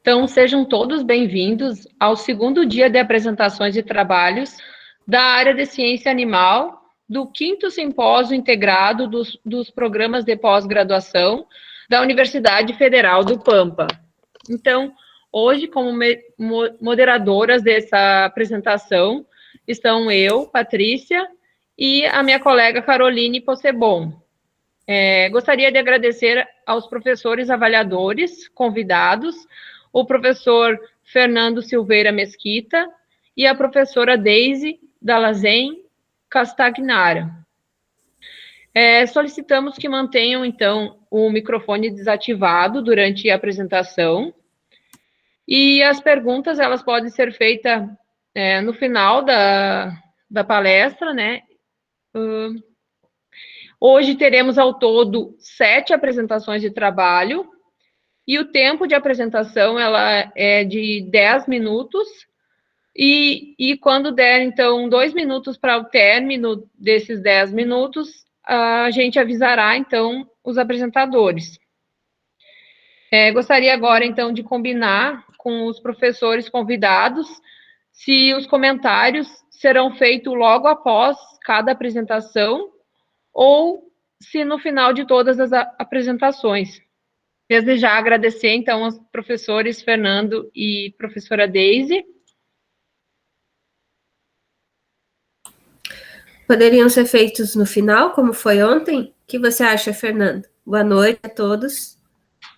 Então, sejam todos bem-vindos ao segundo dia de apresentações de trabalhos da área de ciência animal do 5º Simpósio Integrado dos Programas de Pós-Graduação da Universidade Federal do Pampa. Então, hoje, como moderadoras dessa apresentação, estão eu, Patrícia, e a minha colega Caroline Possebon. Gostaria de agradecer aos professores avaliadores convidados, o professor Fernando Silveira Mesquita e a professora Deise Dalazen Castagnara. Solicitamos que mantenham, então, o microfone desativado durante a apresentação, e as perguntas, elas podem ser feitas no final da palestra, né? Hoje teremos ao todo 7 apresentações de trabalho, e o tempo de apresentação ela é de 10 minutos, e quando der, então, 2 minutos para o término desses 10 minutos, a gente avisará, então, os apresentadores. Gostaria agora, então, de combinar com os professores convidados se os comentários serão feitos logo após cada apresentação ou se no final de todas as apresentações. Desde já agradecer, então, aos professores Fernando e professora Deise. Poderiam ser feitos no final, como foi ontem? O que você acha, Fernando? Boa noite a todos.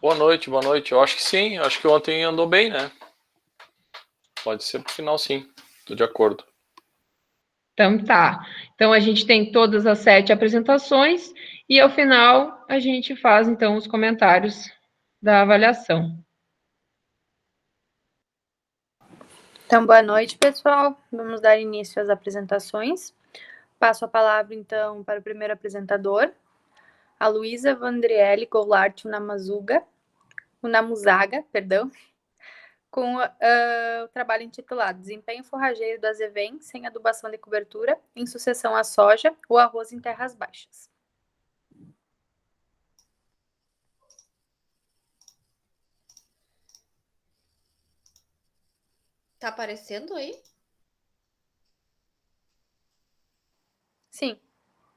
Boa noite, boa noite. Eu acho que sim, acho que ontem andou bem, né? Pode ser pro final, sim. Estou de acordo. Então, tá. Então, a gente tem todas as 7 apresentações e, ao final, a gente faz, então, os comentários da avaliação. Então, boa noite, pessoal. Vamos dar início às apresentações. Passo a palavra, então, para o primeiro apresentador, a Luísa Vandriele Goulart Unamuzaga, com o trabalho intitulado Desempenho Forrageiro do Azevém sem adubação de cobertura em sucessão à soja ou arroz em terras baixas. Tá aparecendo aí? Sim.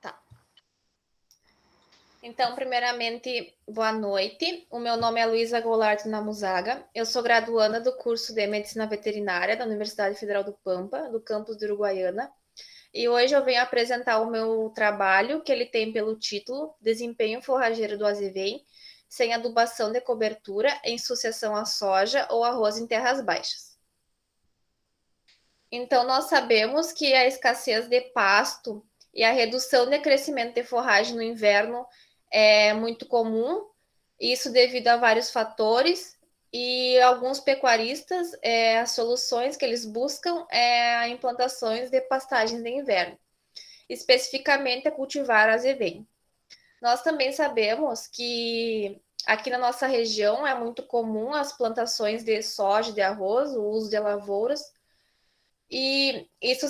Tá. Então, primeiramente, boa noite. O meu nome é Luísa Goulart Namuzaga. Eu sou graduanda do curso de Medicina Veterinária da Universidade Federal do Pampa, do campus de Uruguaiana. E hoje eu venho apresentar o meu trabalho, que ele tem pelo título Desempenho Forrageiro do Azevém sem adubação de cobertura em sucessão à soja ou arroz em terras baixas. Então, nós sabemos que a escassez de pasto e a redução de crescimento de forragem no inverno é muito comum, isso devido a vários fatores, e alguns pecuaristas, as soluções que eles buscam a implantações de pastagens de inverno, especificamente a cultivar azevém. Nós também sabemos que aqui na nossa região é muito comum as plantações de soja, de arroz, o uso de lavouras, e isso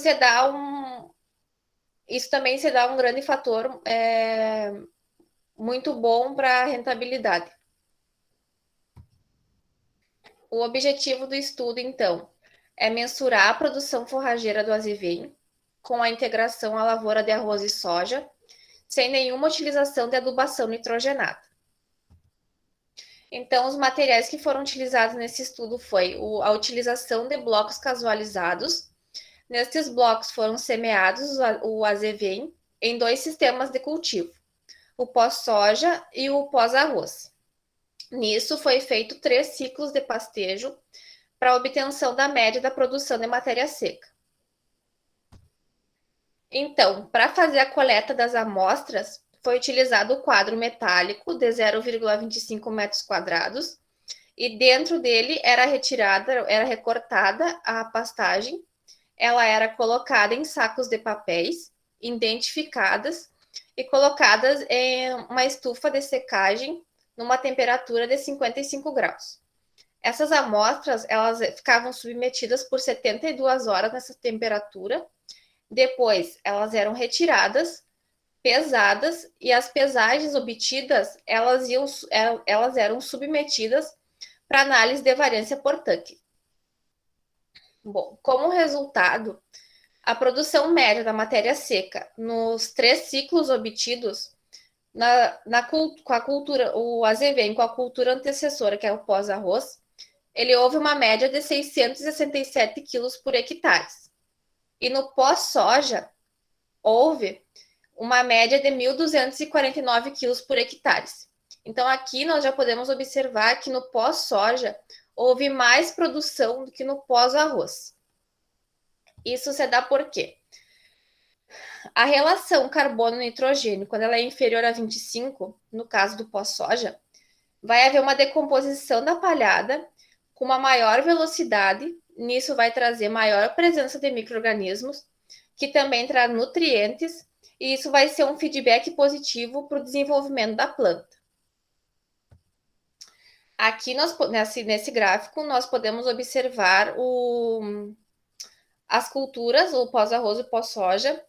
também se dá um grande fator muito bom para a rentabilidade. O objetivo do estudo, então, é mensurar a produção forrageira do azevém com a integração à lavoura de arroz e soja, sem nenhuma utilização de adubação nitrogenada. Então, os materiais que foram utilizados nesse estudo foi a utilização de blocos casualizados. Nestes blocos foram semeados o azevém em 2 sistemas de cultivo, o pós-soja e o pós-arroz. Nisso foi feito 3 ciclos de pastejo para a obtenção da média da produção de matéria seca. Então, para fazer a coleta das amostras, foi utilizado o quadro metálico de 0,25 metros quadrados e dentro dele era recortada a pastagem. Ela era colocada em sacos de papéis, identificadas e colocadas em uma estufa de secagem numa temperatura de 55 graus. Essas amostras, elas ficavam submetidas por 72 horas nessa temperatura. Depois, elas eram retiradas, pesadas, e as pesagens obtidas, elas eram submetidas para análise de variância por tanque. Bom, como resultado, a produção média da matéria seca nos 3 ciclos obtidos com a cultura, o azevém com a cultura antecessora, que é o pós-arroz, ele houve uma média de 667 quilos por hectare. E no pós-soja, houve uma média de 1.249 quilos por hectare. Então, aqui nós já podemos observar que no pós-soja houve mais produção do que no pós-arroz. Isso se dá por quê? A relação carbono-nitrogênio, quando ela é inferior a 25, no caso do pós-soja, vai haver uma decomposição da palhada com uma maior velocidade. Nisso vai trazer maior presença de micro-organismos, que também traz nutrientes, e isso vai ser um feedback positivo para o desenvolvimento da planta. Aqui, nesse gráfico, nós podemos observar as culturas, o pós-arroz e o pós-soja,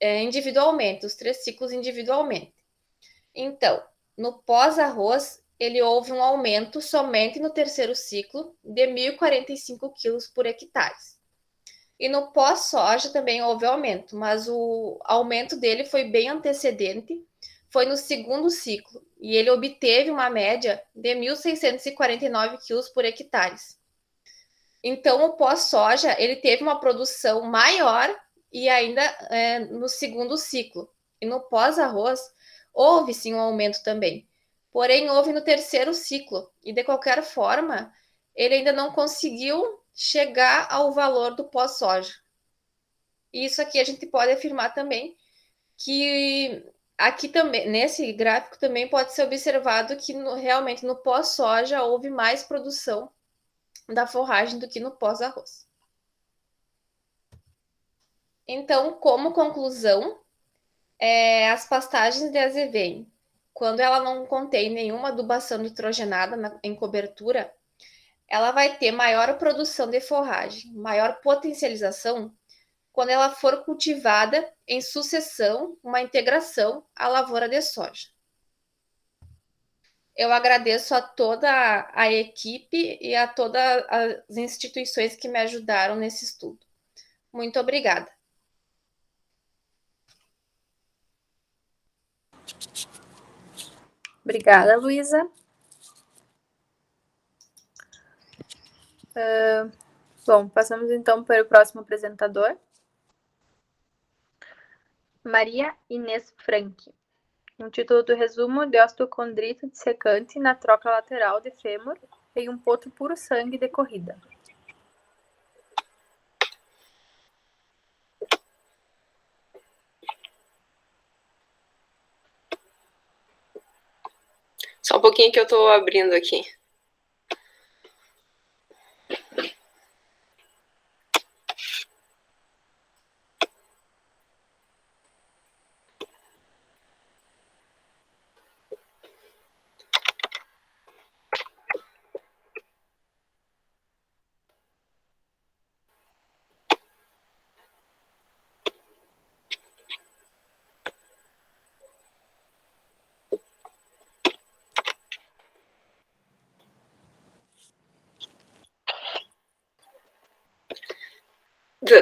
individualmente, os 3 ciclos individualmente. Então, no pós-arroz, ele houve um aumento somente no 3º ciclo de 1.045 quilos por hectare. E no pós-soja também houve aumento, mas o aumento dele foi bem antecedente, foi no 2º ciclo, e ele obteve uma média de 1.649 quilos por hectare. Então, o pós-soja, ele teve uma produção maior e ainda no 2º ciclo. E no pós-arroz, houve sim um aumento também. Porém, houve no 3º ciclo. E, de qualquer forma, ele ainda não conseguiu chegar ao valor do pós-soja. Isso aqui a gente pode afirmar também que aqui também, nesse gráfico também pode ser observado que realmente no pós-soja houve mais produção da forragem do que no pós-arroz. Então, como conclusão, as pastagens de azevém, quando ela não contém nenhuma adubação nitrogenada em cobertura, ela vai ter maior produção de forragem, maior potencialização, quando ela for cultivada em sucessão, uma integração à lavoura de soja. Eu agradeço a toda a equipe e a todas as instituições que me ajudaram nesse estudo. Muito obrigada. Obrigada, Luísa. Bom, passamos então para o próximo apresentador. Maria Inês Franck. Um título do resumo de osteocondrite dissecante na troca lateral de fêmur em um potro puro sangue de corrida. Só um pouquinho que eu estou abrindo aqui.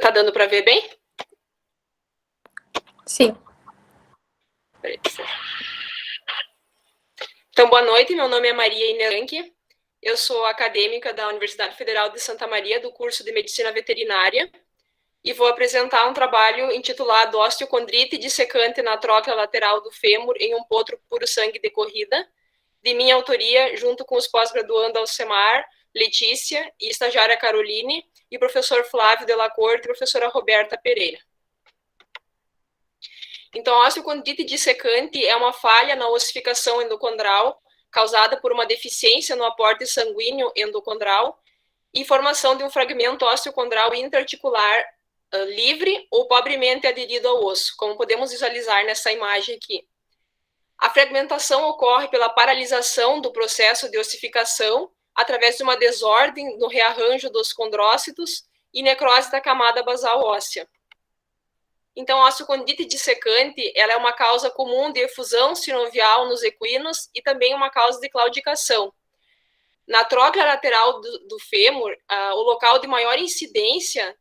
Tá dando para ver bem? Sim. Então, boa noite. Meu nome é Maria Inês Franck. Eu sou acadêmica da Universidade Federal de Santa Maria, do curso de Medicina Veterinária, e vou apresentar um trabalho intitulado Osteocondrite dissecante na troca lateral do fêmur em um potro puro sangue de corrida, de minha autoria, junto com os pós-graduandos Alcemar, Letícia e estagiária Caroline, e o professor Flávio de la Corte e a professora Roberta Pereira. Então, a osteocondrite dissecante é uma falha na ossificação endocondral causada por uma deficiência no aporte sanguíneo endocondral e formação de um fragmento osteocondral intraarticular livre ou pobremente aderido ao osso, como podemos visualizar nessa imagem aqui. A fragmentação ocorre pela paralisação do processo de ossificação através de uma desordem no rearranjo dos condrócitos e necrose da camada basal óssea. Então, a osteocondrite dissecante ela é uma causa comum de efusão sinovial nos equinos e também uma causa de claudicação. Na tróclea lateral do fêmur, o local de maior incidência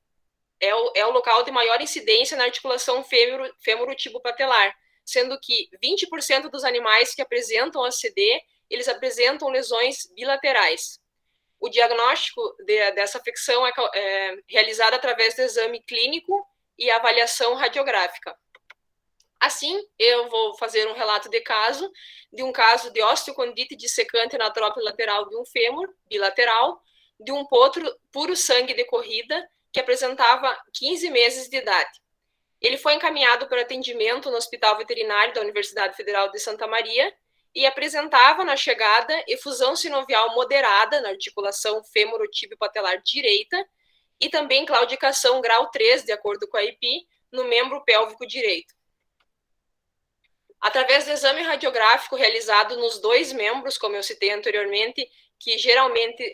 é o local de maior incidência na articulação fêmuro-tibopatelar, sendo que 20% dos animais que apresentam ACD, eles apresentam lesões bilaterais. O diagnóstico dessa afecção é realizado através do exame clínico e avaliação radiográfica. Assim, eu vou fazer um relato de um caso de osteocondite dissecante na tróclea lateral de um fêmur bilateral, de um potro puro sangue de corrida, que apresentava 15 meses de idade. Ele foi encaminhado para atendimento no Hospital Veterinário da Universidade Federal de Santa Maria e apresentava na chegada efusão sinovial moderada na articulação fêmuro-tibio-patelar direita e também claudicação grau 3, de acordo com a IP, no membro pélvico direito. Através do exame radiográfico realizado nos dois membros, como eu citei anteriormente, que geralmente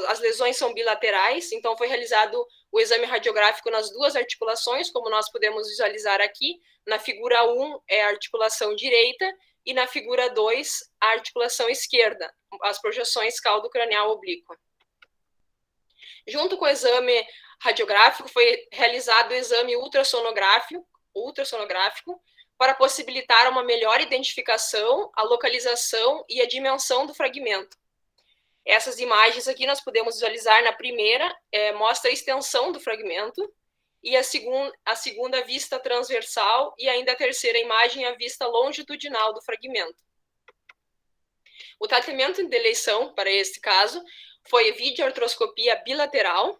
as lesões são bilaterais, então foi realizado o exame radiográfico nas duas articulações, como nós podemos visualizar aqui. Na figura 1 é a articulação direita e na figura 2 a articulação esquerda, as projeções caldo-cranial oblíqua. Junto com o exame radiográfico foi realizado o exame ultrassonográfico para possibilitar uma melhor identificação, a localização e a dimensão do fragmento. Essas imagens aqui nós podemos visualizar na primeira, mostra a extensão do fragmento, e a segunda vista transversal, e ainda a terceira imagem a vista longitudinal do fragmento. O tratamento de eleição para este caso foi videoartroscopia bilateral,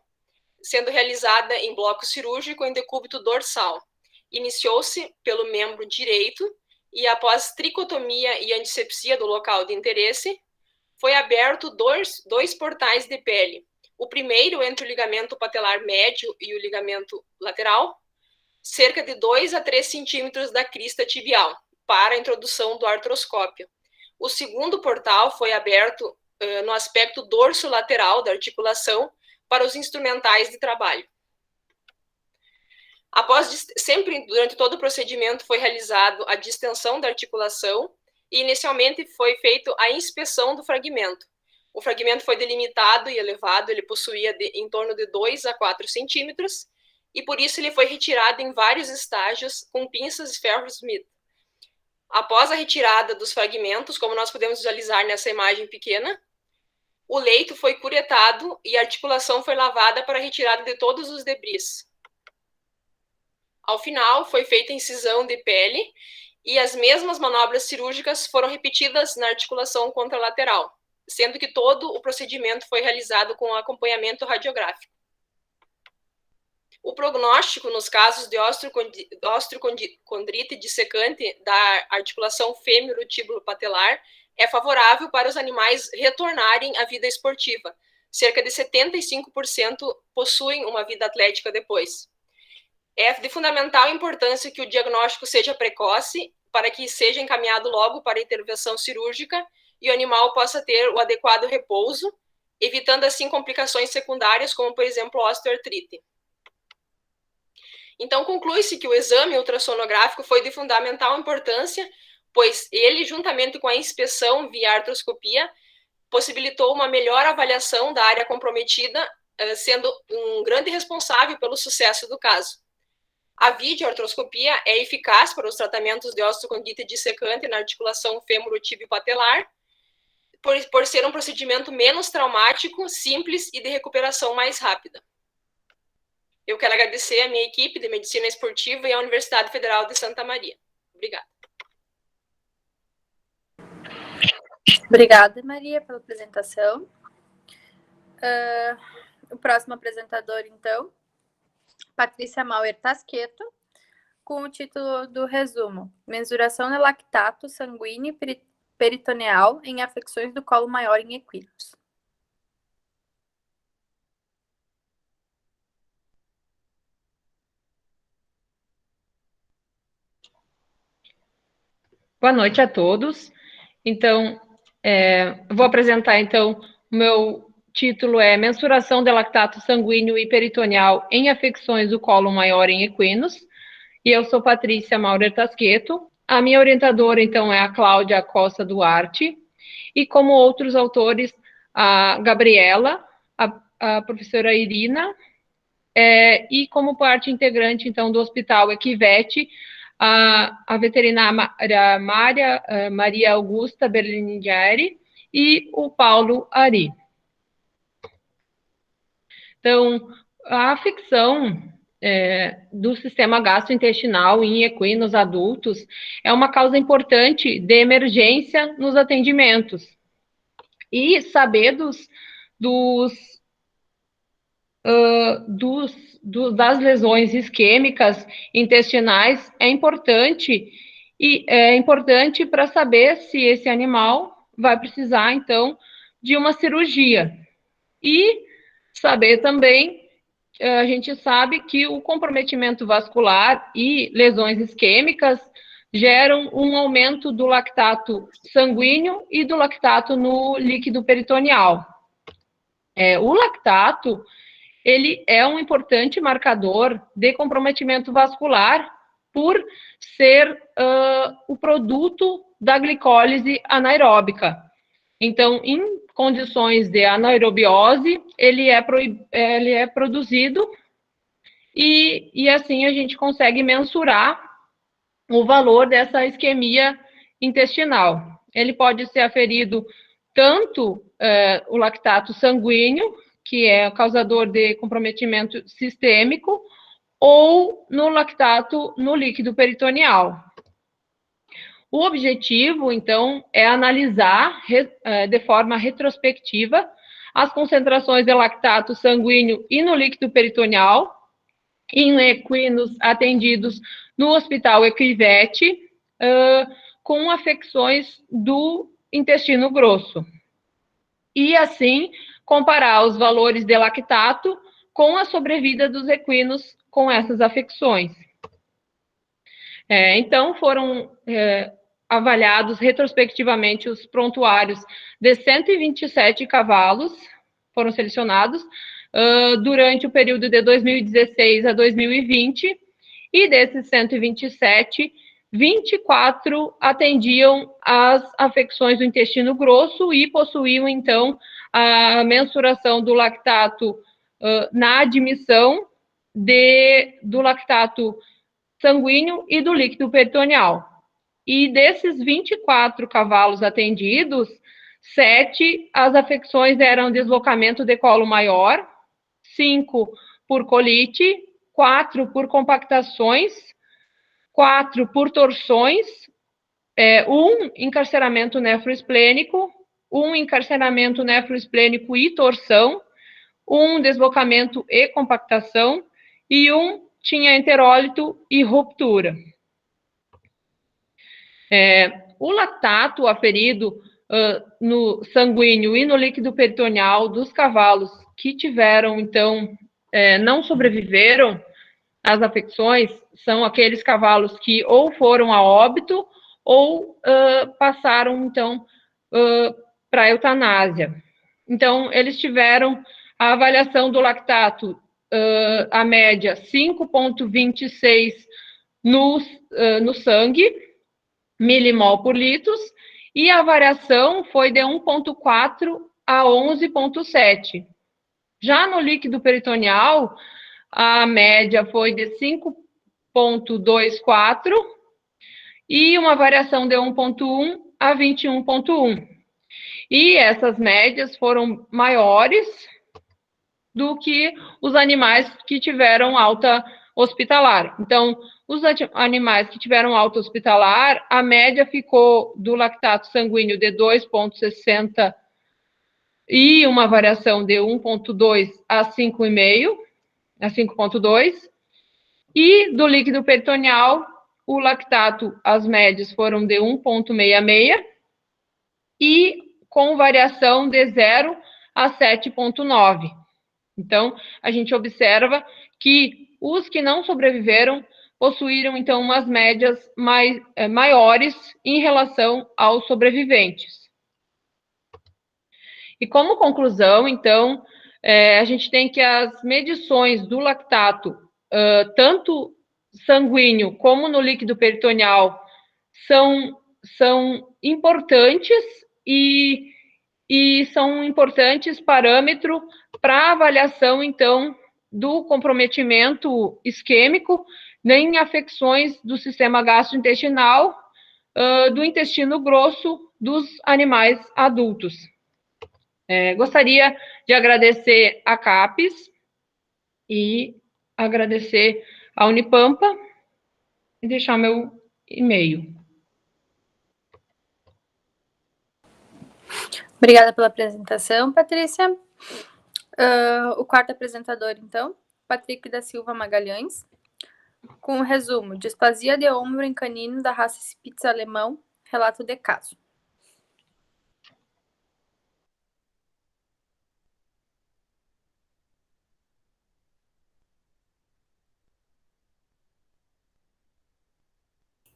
sendo realizada em bloco cirúrgico em decúbito dorsal. Iniciou-se pelo membro direito e, após tricotomia e antisepsia do local de interesse, foi aberto dois portais de pele. O primeiro entre o ligamento patelar médio e o ligamento lateral, cerca de 2 a 3 centímetros da crista tibial, para a introdução do artroscópio. O segundo portal foi aberto no aspecto dorso-lateral da articulação para os instrumentais de trabalho. Sempre durante todo o procedimento foi realizado a distensão da articulação e inicialmente foi feita a inspeção do fragmento. O fragmento foi delimitado e elevado, ele possuía em torno de 2 a 4 centímetros e por isso ele foi retirado em vários estágios com pinças Ferro-Smith. Após a retirada dos fragmentos, como nós podemos visualizar nessa imagem pequena, o leito foi curetado e a articulação foi lavada para a retirada de todos os debris. Ao final, foi feita a incisão de pele e as mesmas manobras cirúrgicas foram repetidas na articulação contralateral, sendo que todo o procedimento foi realizado com acompanhamento radiográfico. O prognóstico nos casos de osteocondrite dissecante da articulação fêmuro-tíbulo-patelar é favorável para os animais retornarem à vida esportiva. Cerca de 75% possuem uma vida atlética depois. É de fundamental importância que o diagnóstico seja precoce, para que seja encaminhado logo para a intervenção cirúrgica e o animal possa ter o adequado repouso, evitando assim complicações secundárias, como, por exemplo, osteoartrite. Então, conclui-se que o exame ultrassonográfico foi de fundamental importância, pois ele, juntamente com a inspeção via artroscopia, possibilitou uma melhor avaliação da área comprometida, sendo um grande responsável pelo sucesso do caso. A videoartroscopia é eficaz para os tratamentos de osteocondite dissecante na articulação fêmuro-tíbio-patelar, por ser um procedimento menos traumático, simples e de recuperação mais rápida. Eu quero agradecer a minha equipe de Medicina Esportiva e à Universidade Federal de Santa Maria. Obrigada. Obrigada, Maria, pela apresentação. O próximo apresentador, então, Patrícia Mauer Tasqueto, com o título do resumo: Mensuração de lactato sanguíneo peritoneal em afecções do colo maior em equinos. Boa noite a todos. Então, vou apresentar, então, o meu título é Mensuração de lactato sanguíneo e peritoneal em afecções do colo maior em equinos. E eu sou Patrícia Maurer Tasqueto. A minha orientadora, então, é a Cláudia Costa Duarte. E como outros autores, a Gabriela, a professora Irina, e como parte integrante, então, do Hospital Equivete, a veterinária Maria Augusta Berlinghieri e o Paulo Ari. Então, a afecção do sistema gastrointestinal em equinos adultos é uma causa importante de emergência nos atendimentos. E saber das lesões isquêmicas intestinais é importante, e é importante para saber se esse animal vai precisar, então, de uma cirurgia. E saber também, a gente sabe que o comprometimento vascular e lesões isquêmicas geram um aumento do lactato sanguíneo e do lactato no líquido peritoneal. O lactato, ele é um importante marcador de comprometimento vascular por ser o produto da glicólise anaeróbica. Então, em condições de anaerobiose, ele é produzido e assim a gente consegue mensurar o valor dessa isquemia intestinal. Ele pode ser aferido tanto o lactato sanguíneo, que é o causador de comprometimento sistêmico, ou no lactato no líquido peritoneal. O objetivo, então, é analisar de forma retrospectiva as concentrações de lactato sanguíneo e no líquido peritoneal em equinos atendidos no Hospital Equivete com afecções do intestino grosso. E, assim, comparar os valores de lactato com a sobrevida dos equinos com essas afecções. Então, foram avaliados retrospectivamente os prontuários de 127 cavalos, foram selecionados durante o período de 2016 a 2020, e desses 127, 24 atendiam as afecções do intestino grosso e possuíam, então, a mensuração do lactato na admissão do lactato sanguíneo e do líquido peritoneal. E desses 24 cavalos atendidos, 7 as afecções eram deslocamento de colo maior, 5 por colite, 4 por compactações, 4 por torções, 1 encarceramento nefroesplênico, 1 encarceramento nefroesplênico e torção, 1 deslocamento e compactação, e 1 tinha enterólito e ruptura. O lactato aferido no sanguíneo e no líquido peritoneal dos cavalos que tiveram, então, não sobreviveram às afecções, são aqueles cavalos que ou foram a óbito ou passaram, então, para a eutanásia. Então, eles tiveram a avaliação do lactato, a média 5,26 no sangue, milimol por litros, e a variação foi de 1,4 a 11,7. Já no líquido peritoneal, a média foi de 5,24 e uma variação de 1,1 a 21,1. E essas médias foram maiores do que os animais que tiveram alta hospitalar. Então, os animais que tiveram alta hospitalar, a média ficou do lactato sanguíneo de 2,60 e uma variação de 1,2 a 5,5, a 5,2. E do líquido peritoneal, o lactato, as médias foram de 1,66 e com variação de 0 a 7,9. Então, a gente observa que os que não sobreviveram possuíram, então, umas médias maiores em relação aos sobreviventes. E como conclusão, então, a gente tem que as medições do lactato, tanto sanguíneo como no líquido peritoneal, são importantes e e são importantes parâmetros para avaliação, então, do comprometimento isquêmico em afecções do sistema gastrointestinal, do intestino grosso dos animais adultos. Gostaria de agradecer a CAPES e agradecer a Unipampa e deixar meu e-mail. Obrigada pela apresentação, Patrícia. O quarto apresentador, então, Patrick da Silva Magalhães, com o resumo: displasia de ombro em canino da raça Spitz alemão, relato de caso.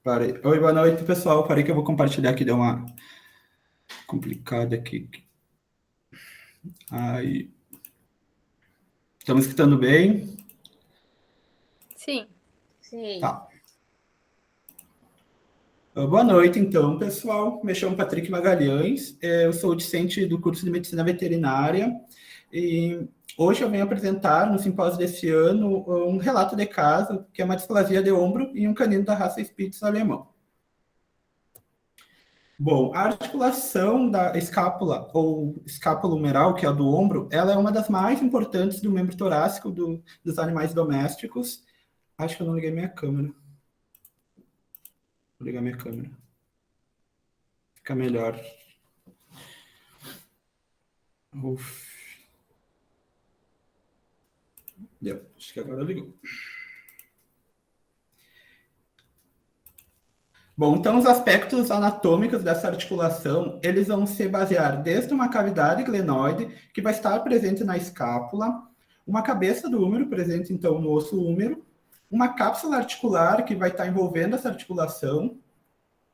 Parei. Oi, boa noite, pessoal. Parei que eu vou compartilhar aqui, deu uma complicada aqui. Aí. Estamos escutando bem? Sim. Sim. Tá. Boa noite, então, pessoal. Me chamo Patrick Magalhães, eu sou discente do curso de Medicina Veterinária e hoje eu venho apresentar, no simpósio desse ano, um relato de caso, que é uma displasia de ombro em um canino da raça Spitz alemão. Bom, a articulação da escápula, ou escápula humeral, que é a do ombro, ela é uma das mais importantes do membro torácico dos animais domésticos. Acho que eu não liguei minha câmera. Vou ligar minha câmera. Fica melhor. Uf. Deu. Acho que agora ligou. Bom, então os aspectos anatômicos dessa articulação, eles vão se basear desde uma cavidade glenoide, que vai estar presente na escápula, uma cabeça do húmero, presente então no osso húmero, uma cápsula articular que vai estar envolvendo essa articulação,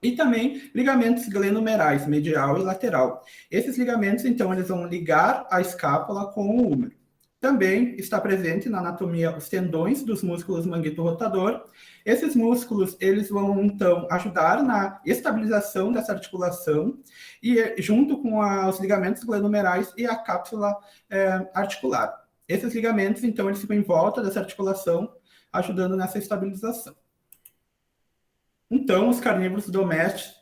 e também ligamentos glenomerais, medial e lateral. Esses ligamentos, então, eles vão ligar a escápula com o húmero. Também está presente na anatomia os tendões dos músculos manguito rotador. Esses músculos, eles vão, então, ajudar na estabilização dessa articulação e junto com os ligamentos glenomerais e a cápsula articular. Esses ligamentos, então, eles ficam em volta dessa articulação, ajudando nessa estabilização. Então, os carnívoros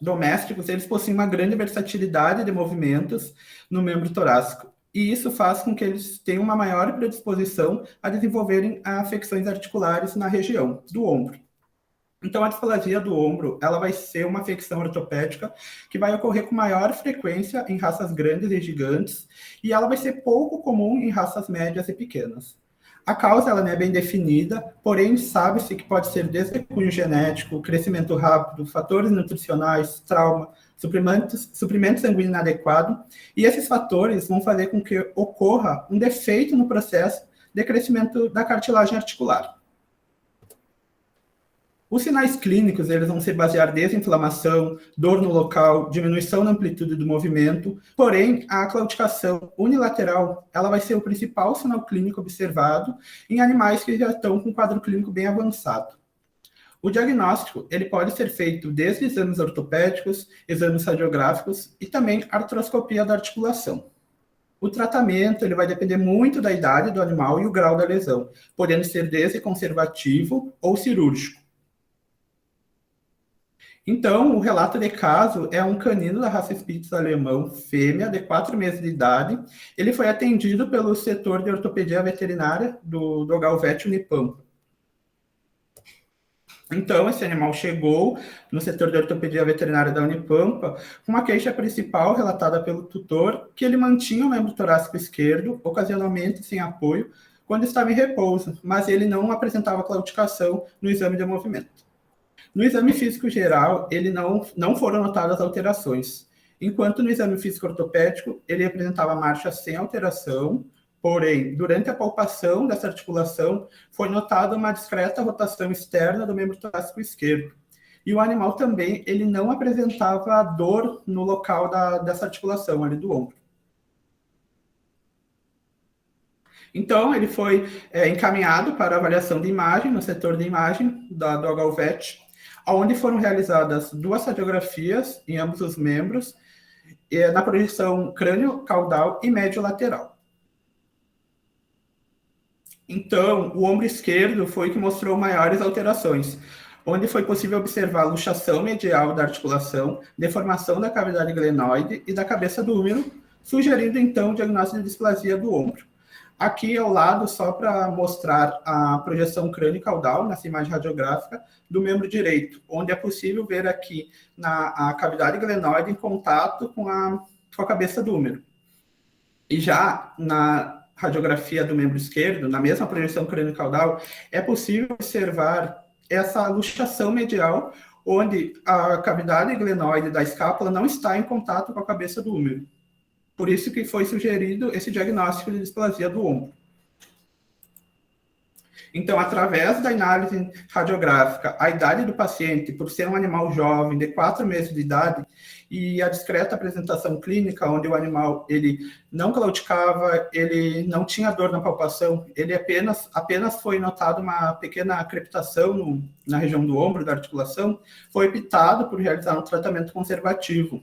domésticos, eles possuem uma grande versatilidade de movimentos no membro torácico. E isso faz com que eles tenham uma maior predisposição a desenvolverem afecções articulares na região do ombro. Então, a displasia do ombro, ela vai ser uma afecção ortopédica que vai ocorrer com maior frequência em raças grandes e gigantes, e ela vai ser pouco comum em raças médias e pequenas. A causa ela não é bem definida, porém sabe-se que pode ser desde cunho genético, crescimento rápido, fatores nutricionais, trauma, suprimento sanguíneo inadequado, e esses fatores vão fazer com que ocorra um defeito no processo de crescimento da cartilagem articular. Os sinais clínicos, eles vão se basear desde inflamação, dor no local, diminuição na amplitude do movimento, porém, a claudicação unilateral, ela vai ser o principal sinal clínico observado em animais que já estão com um quadro clínico bem avançado. O diagnóstico, ele pode ser feito desde exames ortopédicos, exames radiográficos e também artroscopia da articulação. O tratamento, ele vai depender muito da idade do animal e o grau da lesão, podendo ser desde conservativo ou cirúrgico. Então, o relato de caso é um canino da raça Spitz alemão, fêmea, de 4 meses de idade. Ele foi atendido pelo setor de ortopedia veterinária do Galvet Unipampa. Então, esse animal chegou no setor de ortopedia veterinária da Unipampa com uma queixa principal relatada pelo tutor, que ele mantinha o membro torácico esquerdo, ocasionalmente sem apoio, quando estava em repouso, mas ele não apresentava claudicação no exame de movimento. No exame físico geral, ele não foram notadas alterações, enquanto no exame físico ortopédico, ele apresentava marcha sem alteração, porém, durante a palpação dessa articulação, foi notada uma discreta rotação externa do membro torácico esquerdo. E o animal também, ele não apresentava dor no local dessa articulação, ali do ombro. Então, ele foi encaminhado para avaliação de imagem, no setor de imagem do Galvet, onde foram realizadas 2 radiografias em ambos os membros, na projeção crânio-caudal e médio-lateral. Então, o ombro esquerdo foi o que mostrou maiores alterações, onde foi possível observar a luxação medial da articulação, deformação da cavidade glenoide e da cabeça do húmero, sugerindo, então, o diagnóstico de displasia do ombro. Aqui ao lado, só para mostrar a projeção crânio-caudal, nessa imagem radiográfica, do membro direito, onde é possível ver aqui a cavidade glenoide em contato com a cabeça do húmero. E já na radiografia do membro esquerdo, na mesma projeção crânio-caudal, é possível observar essa luxação medial, onde a cavidade glenoide da escápula não está em contato com a cabeça do húmero. Por isso que foi sugerido esse diagnóstico de displasia do ombro. Então, através da análise radiográfica, a idade do paciente, por ser um animal jovem, de 4 meses de idade, e a discreta apresentação clínica, onde o animal ele não claudicava, ele não tinha dor na palpação, ele apenas foi notado uma pequena crepitação na região do ombro, da articulação, foi optado por realizar um tratamento conservativo.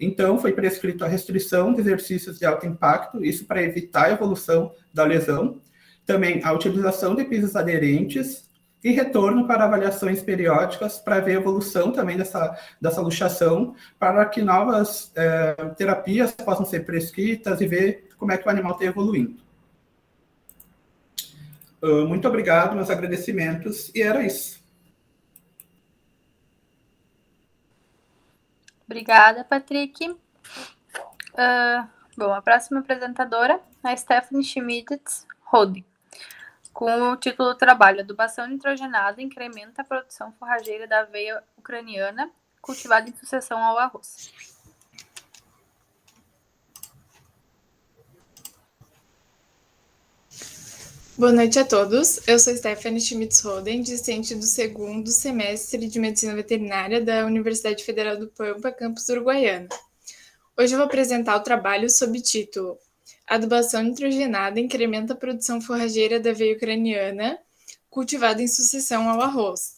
Então, foi prescrito a restrição de exercícios de alto impacto, isso para evitar a evolução da lesão, também a utilização de pisos aderentes e retorno para avaliações periódicas para ver a evolução também dessa luxação, para que novas terapias possam ser prescritas e ver como é que o animal está evoluindo. Muito obrigado, meus agradecimentos, e era isso. Obrigada, Patrick. Bom, a próxima apresentadora é a Stephanie Schmitz-Holding, com o título do trabalho Adubação nitrogenada incrementa a produção forrageira da aveia ucraniana cultivada em sucessão ao arroz. Boa noite a todos. Eu sou Stephanie Schmitz-Holding, discente do 2º semestre de Medicina Veterinária da Universidade Federal do Pampa, campus Uruguaiana. Hoje eu vou apresentar o trabalho sob título Adubação nitrogenada incrementa a produção forrageira da aveia ucraniana cultivada em sucessão ao arroz.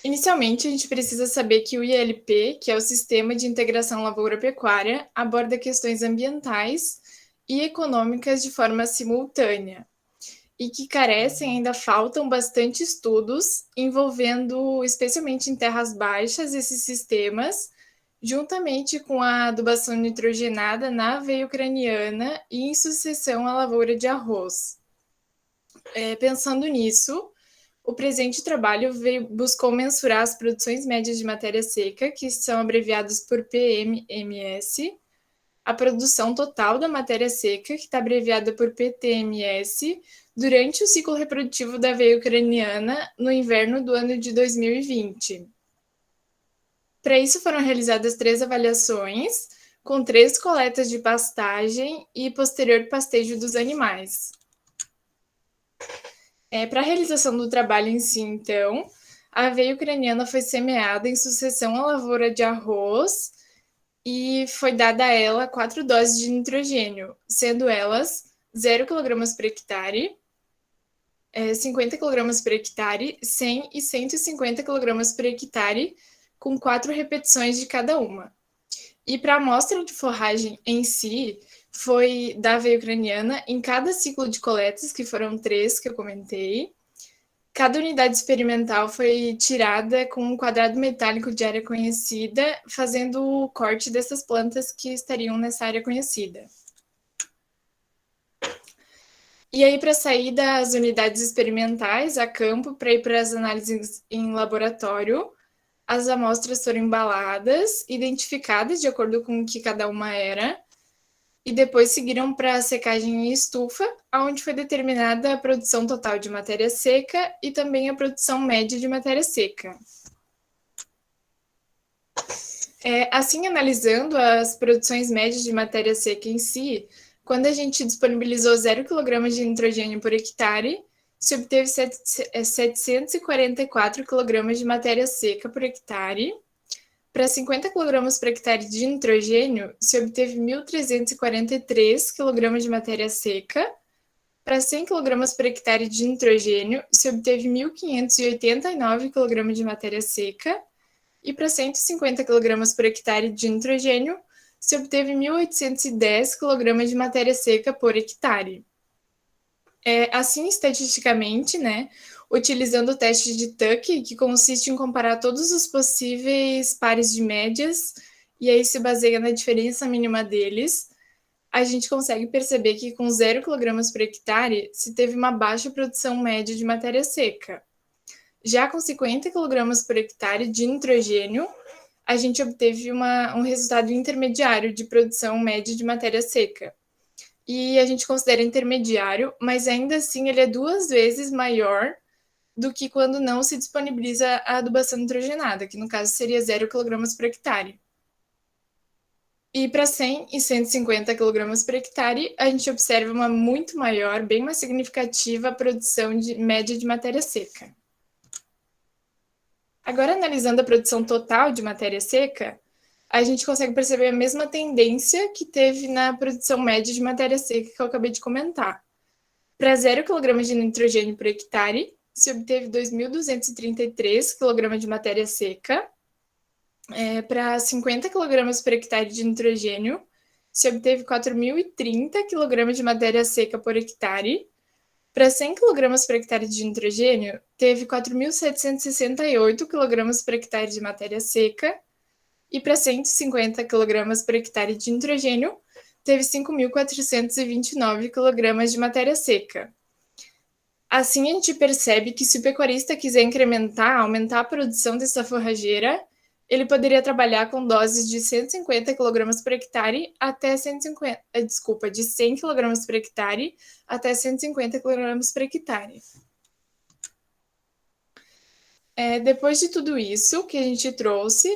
Inicialmente, a gente precisa saber que o ILP, que é o Sistema de Integração Lavoura-Pecuária, aborda questões ambientais e econômicas de forma simultânea, e que ainda faltam bastante estudos envolvendo, especialmente em terras baixas, esses sistemas, juntamente com a adubação nitrogenada na aveia ucraniana e em sucessão à lavoura de arroz. Pensando nisso, o presente trabalho buscou mensurar as produções médias de matéria seca, que são abreviadas por PMMS, a produção total da matéria seca, que está abreviada por PTMS, durante o ciclo reprodutivo da aveia ucraniana no inverno do ano de 2020. Para isso foram realizadas 3 avaliações, com 3 coletas de pastagem e posterior pastejo dos animais. Para a realização do trabalho em si, então, a aveia ucraniana foi semeada em sucessão à lavoura de arroz e foi dada a ela 4 doses de nitrogênio, sendo elas 0 kg por hectare, 50 kg por hectare, 100 e 150 kg por hectare, com 4 repetições de cada uma. E para a amostra de forragem em si, foi da aveia ucraniana em cada ciclo de coletas, que foram 3 que eu comentei. Cada unidade experimental foi tirada com um quadrado metálico de área conhecida, fazendo o corte dessas plantas que estariam nessa área conhecida. E aí, para sair das unidades experimentais a campo, para ir para as análises em laboratório, as amostras foram embaladas, identificadas de acordo com o que cada uma era, e depois seguiram para a secagem em estufa, onde foi determinada a produção total de matéria seca e também a produção média de matéria seca. Assim, analisando as produções médias de matéria seca em si, quando a gente disponibilizou 0 kg de nitrogênio por hectare, se obteve 744 kg de matéria seca por hectare. Para 50 kg por hectare de nitrogênio, se obteve 1.343 kg de matéria seca. Para 100 kg por hectare de nitrogênio, se obteve 1.589 kg de matéria seca. e para 150 kg por hectare de nitrogênio, se obteve 1.810 kg de matéria seca por hectare. Assim, estatisticamente, né, utilizando o teste de Tuck, que consiste em comparar todos os possíveis pares de médias, e aí se baseia na diferença mínima deles, a gente consegue perceber que com 0 kg por hectare se teve uma baixa produção média de matéria seca. Já com 50 kg por hectare de nitrogênio, a gente obteve um resultado intermediário de produção média de matéria seca. E a gente considera intermediário, mas ainda assim ele é 2 vezes maior do que quando não se disponibiliza a adubação nitrogenada, que no caso seria 0 kg por hectare. E para 100 e 150 kg por hectare, a gente observa uma muito maior, bem mais significativa produção média de matéria seca. Agora, analisando a produção total de matéria seca, a gente consegue perceber a mesma tendência que teve na produção média de matéria seca que eu acabei de comentar. Para 0 kg de nitrogênio por hectare, se obteve 2.233 kg de matéria seca. Para 50 kg por hectare de nitrogênio, se obteve 4.030 kg de matéria seca por hectare. Para 100 kg por hectare de nitrogênio, teve 4.768 kg por hectare de matéria seca. E para 150 kg por hectare de nitrogênio, teve 5.429 kg de matéria seca. Assim, a gente percebe que se o pecuarista quiser aumentar a produção dessa forrageira, ele poderia trabalhar com doses de 150 kg por hectare até de 100 kg por hectare até 150 kg por hectare. Depois de tudo isso que a gente trouxe,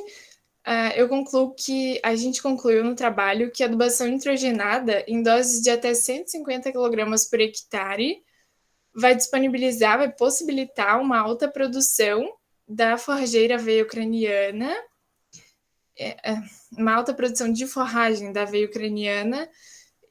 eu concluo que a gente concluiu no trabalho que a adubação nitrogenada em doses de até 150 kg por hectare vai possibilitar uma alta produção da forrageira aveia ucraniana, uma alta produção de forragem da aveia ucraniana,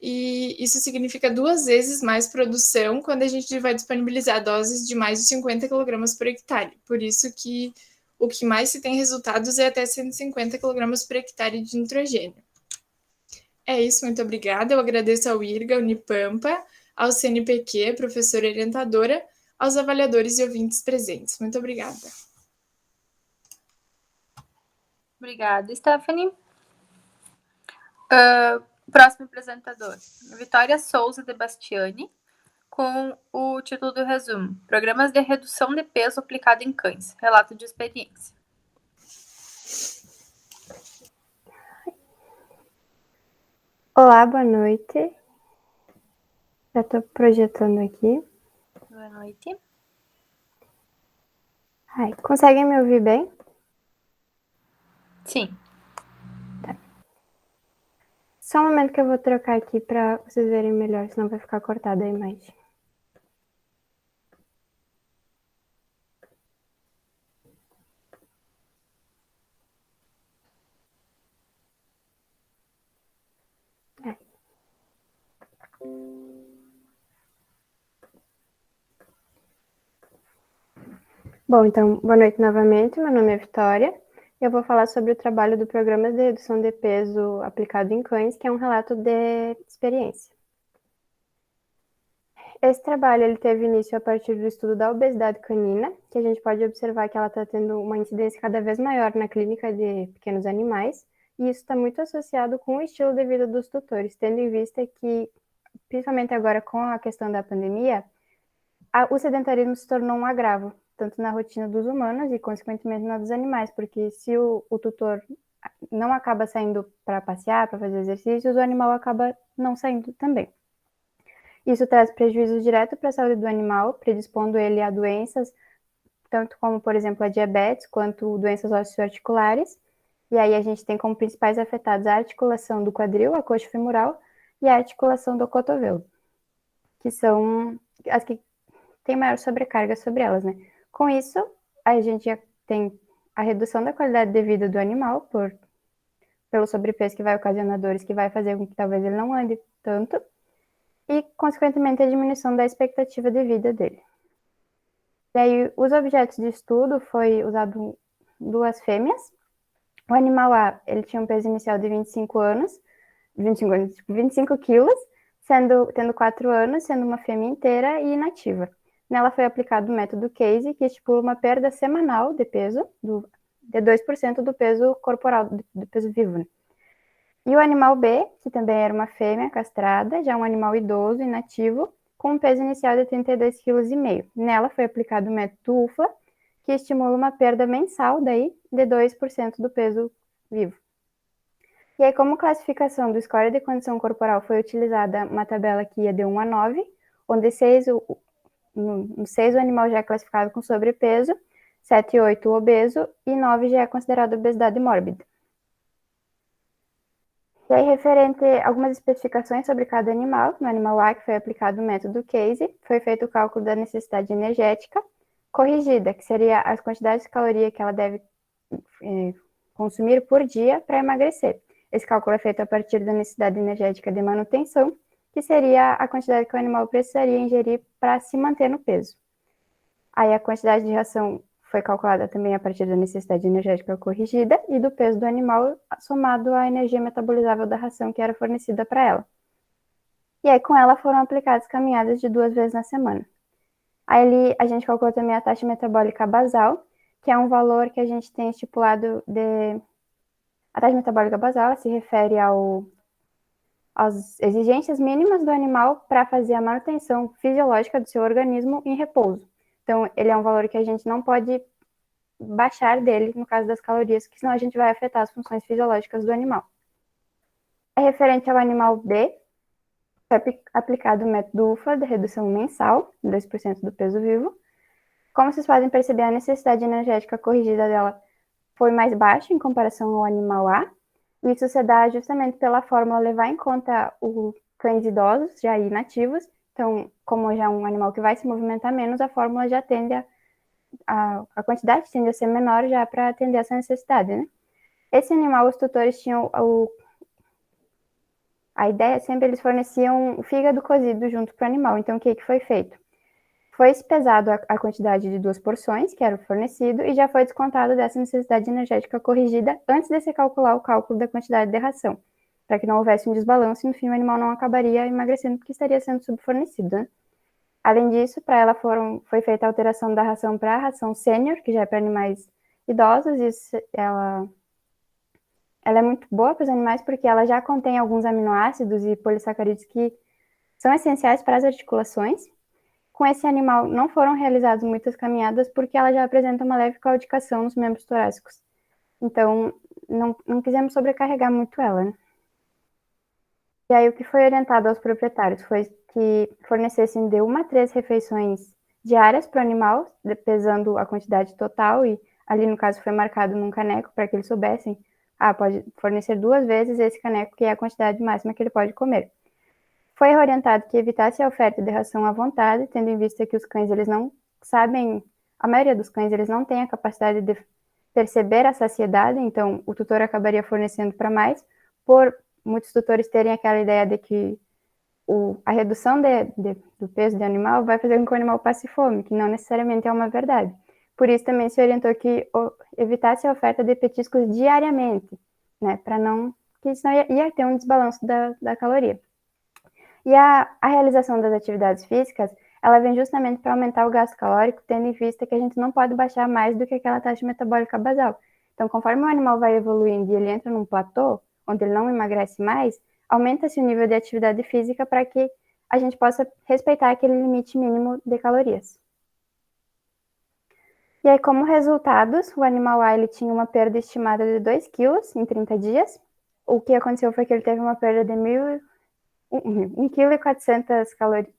e isso significa 2 vezes mais produção quando a gente vai disponibilizar doses de mais de 50 kg por hectare. Por isso que o que mais se tem resultados é até 150 kg por hectare de nitrogênio. É isso, muito obrigada. Eu agradeço ao IRGA, Unipampa, ao CNPq, professora orientadora, aos avaliadores e ouvintes presentes. Muito obrigada. Obrigada, Stephanie. Próximo apresentador, Vitória Souza de Bastiani, com o título do resumo: Programas de redução de peso aplicado em cães. Relato de experiência. Olá, boa noite. Já estou projetando aqui. Boa noite. Conseguem me ouvir bem? Sim. Tá. Só um momento que eu vou trocar aqui para vocês verem melhor, senão vai ficar cortada a imagem. Bom, então, boa noite novamente. Meu nome é Vitória. Eu vou falar sobre o trabalho do Programa de Redução de Peso aplicado em cães, que é um relato de experiência. Esse trabalho ele teve início a partir do estudo da obesidade canina, que a gente pode observar que ela está tendo uma incidência cada vez maior na clínica de pequenos animais, e isso está muito associado com o estilo de vida dos tutores, tendo em vista que, principalmente agora com a questão da pandemia, o sedentarismo se tornou um agravo, tanto na rotina dos humanos e, consequentemente, na dos animais, porque se o tutor não acaba saindo para passear, para fazer exercícios, o animal acaba não saindo também. Isso traz prejuízo direto para a saúde do animal, predispondo ele a doenças, tanto como, por exemplo, a diabetes, quanto doenças osteoarticulares. E aí a gente tem como principais afetados a articulação do quadril, a coxa femoral, e a articulação do cotovelo, que são as que têm maior sobrecarga sobre elas, né? Com isso, a gente já tem a redução da qualidade de vida do animal, pelo sobrepeso que vai ocasionar dores, que vai fazer com que talvez ele não ande tanto, e, consequentemente, a diminuição da expectativa de vida dele. E aí, os objetos de estudo foi usado 2 fêmeas, O animal A, ele tinha um peso inicial de 25 quilos, tendo 4 anos, sendo uma fêmea inteira e inativa. Nela foi aplicado o método Casey, que estipula uma perda semanal de peso, de 2% do peso corporal, do peso vivo, né? E o animal B, que também era uma fêmea castrada, já um animal idoso, inativo, com um peso inicial de 32,5 kg. Nela foi aplicado o método UFLA, que estimula uma perda mensal daí de 2% do peso vivo. E aí, como classificação do score de condição corporal, foi utilizada uma tabela que ia de 1 a 9, onde 6 o animal já é classificado com sobrepeso, 7 e 8 obeso, e 9 já é considerado obesidade mórbida. E aí, referente a algumas especificações sobre cada animal, no animal A, que foi aplicado o método Casey, foi feito o cálculo da necessidade energética corrigida, que seria as quantidades de caloria que ela deve consumir por dia para emagrecer. Esse cálculo é feito a partir da necessidade energética de manutenção, que seria a quantidade que o animal precisaria ingerir para se manter no peso. Aí a quantidade de ração foi calculada também a partir da necessidade energética corrigida e do peso do animal somado à energia metabolizável da ração que era fornecida para ela. E aí com ela foram aplicadas caminhadas de 2 vezes na semana. Aí a gente calculou também a taxa metabólica basal, que é um valor que a gente tem estipulado de... A taxa metabólica basal se refere às exigências mínimas do animal para fazer a manutenção fisiológica do seu organismo em repouso. Então, ele é um valor que a gente não pode baixar dele, no caso das calorias, porque senão a gente vai afetar as funções fisiológicas do animal. É referente ao animal B, foi aplicado o método UFA de redução mensal, 2% do peso vivo. Como vocês podem perceber, a necessidade energética corrigida dela foi mais baixa em comparação ao animal A. Isso se dá justamente pela fórmula levar em conta os cães idosos, já inativos. Então, como já é um animal que vai se movimentar menos, a fórmula já tende a quantidade tende a ser menor já para atender essa necessidade, né? Esse animal, os tutores tinham a ideia, sempre eles forneciam fígado cozido junto para o animal. Então, o que foi feito? Foi pesado a quantidade de 2 porções que era fornecido e já foi descontado dessa necessidade energética corrigida antes de se calcular o cálculo da quantidade de ração, para que não houvesse um desbalanço e, no fim, o animal não acabaria emagrecendo porque estaria sendo subfornecido, né? Além disso, para ela foi feita a alteração da ração para a ração sênior, que já é para animais idosos, e ela é muito boa para os animais porque ela já contém alguns aminoácidos e polissacarídeos que são essenciais para as articulações. Com esse animal não foram realizadas muitas caminhadas porque ela já apresenta uma leve claudicação nos membros torácicos. Então, não quisemos sobrecarregar muito ela, né? E aí o que foi orientado aos proprietários foi que fornecessem de 1 a 3 refeições diárias para o animal, pesando a quantidade total, e ali no caso foi marcado num caneco para que eles soubessem, pode fornecer 2 vezes esse caneco, que é a quantidade máxima que ele pode comer. Foi orientado que evitasse a oferta de ração à vontade, tendo em vista que os cães, eles não sabem, a maioria dos cães, eles não têm a capacidade de perceber a saciedade, então o tutor acabaria fornecendo para mais, por muitos tutores terem aquela ideia de que a redução do peso do animal vai fazer com que o animal passe fome, que não necessariamente é uma verdade. Por isso também se orientou que evitasse a oferta de petiscos diariamente, né, para não, que senão ia ter um desbalanço da caloria. E a realização das atividades físicas, ela vem justamente para aumentar o gasto calórico, tendo em vista que a gente não pode baixar mais do que aquela taxa metabólica basal. Então, conforme o animal vai evoluindo e ele entra num platô, onde ele não emagrece mais, aumenta-se o nível de atividade física para que a gente possa respeitar aquele limite mínimo de calorias. E aí, como resultados, o animal A ele tinha uma perda estimada de 2 quilos em 30 dias. O que aconteceu foi que ele teve uma perda de 1,4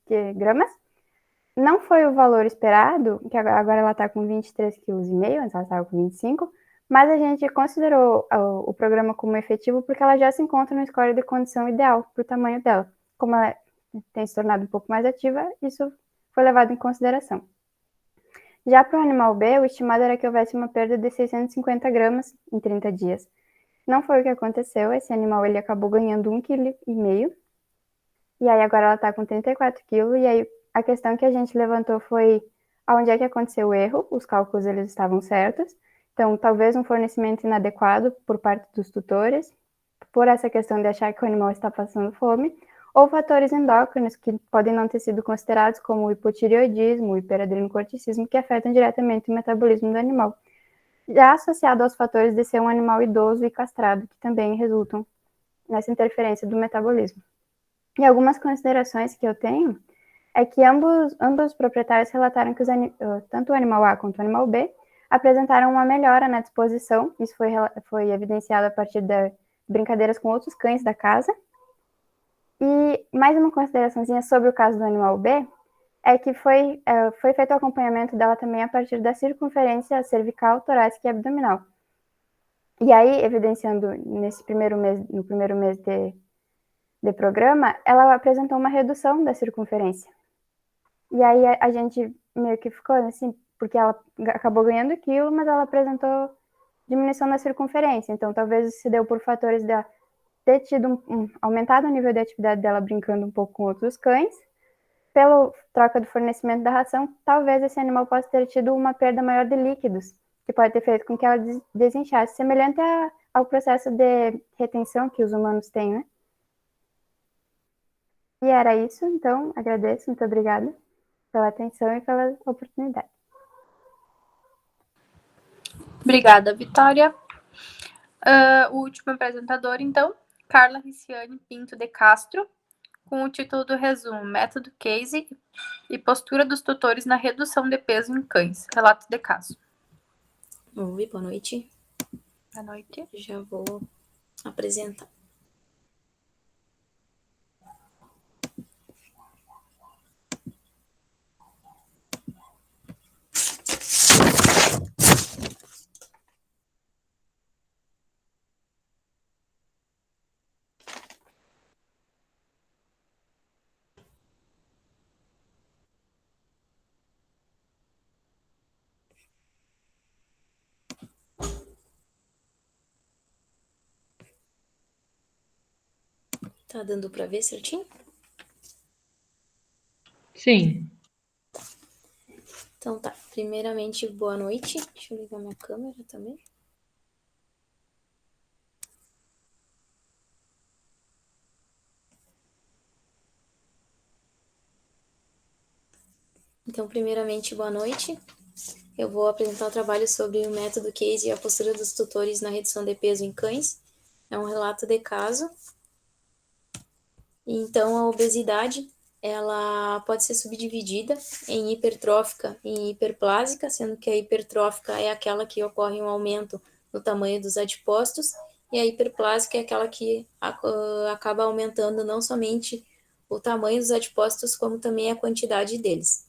kg. Não foi o valor esperado, que agora ela está com 23,5 kg, antes ela estava com 25 kg, mas a gente considerou o programa como efetivo porque ela já se encontra no score de condição ideal para o tamanho dela. Como ela tem se tornado um pouco mais ativa, isso foi levado em consideração. Já para o animal B, o estimado era que houvesse uma perda de 650 gramas em 30 dias. Não foi o que aconteceu, esse animal ele acabou ganhando 1,5 kg, e aí agora ela está com 34 kg, e aí a questão que a gente levantou foi aonde é que aconteceu o erro, os cálculos eles estavam certos, Então, talvez um fornecimento inadequado por parte dos tutores, por essa questão de achar que o animal está passando fome, ou fatores endócrinos que podem não ter sido considerados, como o hipotireoidismo, o hiperadrenocorticismo, que afetam diretamente o metabolismo do animal, já associado aos fatores de ser um animal idoso e castrado, que também resultam nessa interferência do metabolismo. E algumas considerações que eu tenho é que ambos os proprietários relataram que tanto o animal A quanto o animal B apresentaram uma melhora na disposição. Isso foi evidenciado a partir de brincadeiras com outros cães da casa. E mais uma consideraçãozinha sobre o caso do animal B é que foi feito o acompanhamento dela também a partir da circunferência cervical, torácica e abdominal. E aí, evidenciando no primeiro mês de programa, ela apresentou uma redução da circunferência. E aí a gente meio que ficou assim, porque ela acabou ganhando quilo, mas ela apresentou diminuição da circunferência. Então, talvez se deu por fatores de ter tido aumentado o nível de atividade dela brincando um pouco com outros cães. Pela troca do fornecimento da ração, talvez esse animal possa ter tido uma perda maior de líquidos, que pode ter feito com que ela desinchasse, semelhante ao processo de retenção que os humanos têm, né? E era isso, então, agradeço, muito obrigada pela atenção e pela oportunidade. Obrigada, Vitória. O último apresentador, então, Carla Riciane Pinto de Castro, com o título do resumo Método Case e postura dos tutores na redução de peso em cães. Relato de caso. Oi, boa noite. Boa noite. Já vou apresentar. Tá dando para ver certinho? Sim. Então tá. Primeiramente, boa noite. Deixa eu ligar minha câmera também. Então, primeiramente, boa noite. Eu vou apresentar o trabalho sobre o método Case e a postura dos tutores na redução de peso em cães. É um relato de caso. Então, a obesidade, ela pode ser subdividida em hipertrófica e em hiperplásica, sendo que a hipertrófica é aquela que ocorre um aumento no tamanho dos adipócitos, e a hiperplásica é aquela que acaba aumentando não somente o tamanho dos adipócitos, como também a quantidade deles.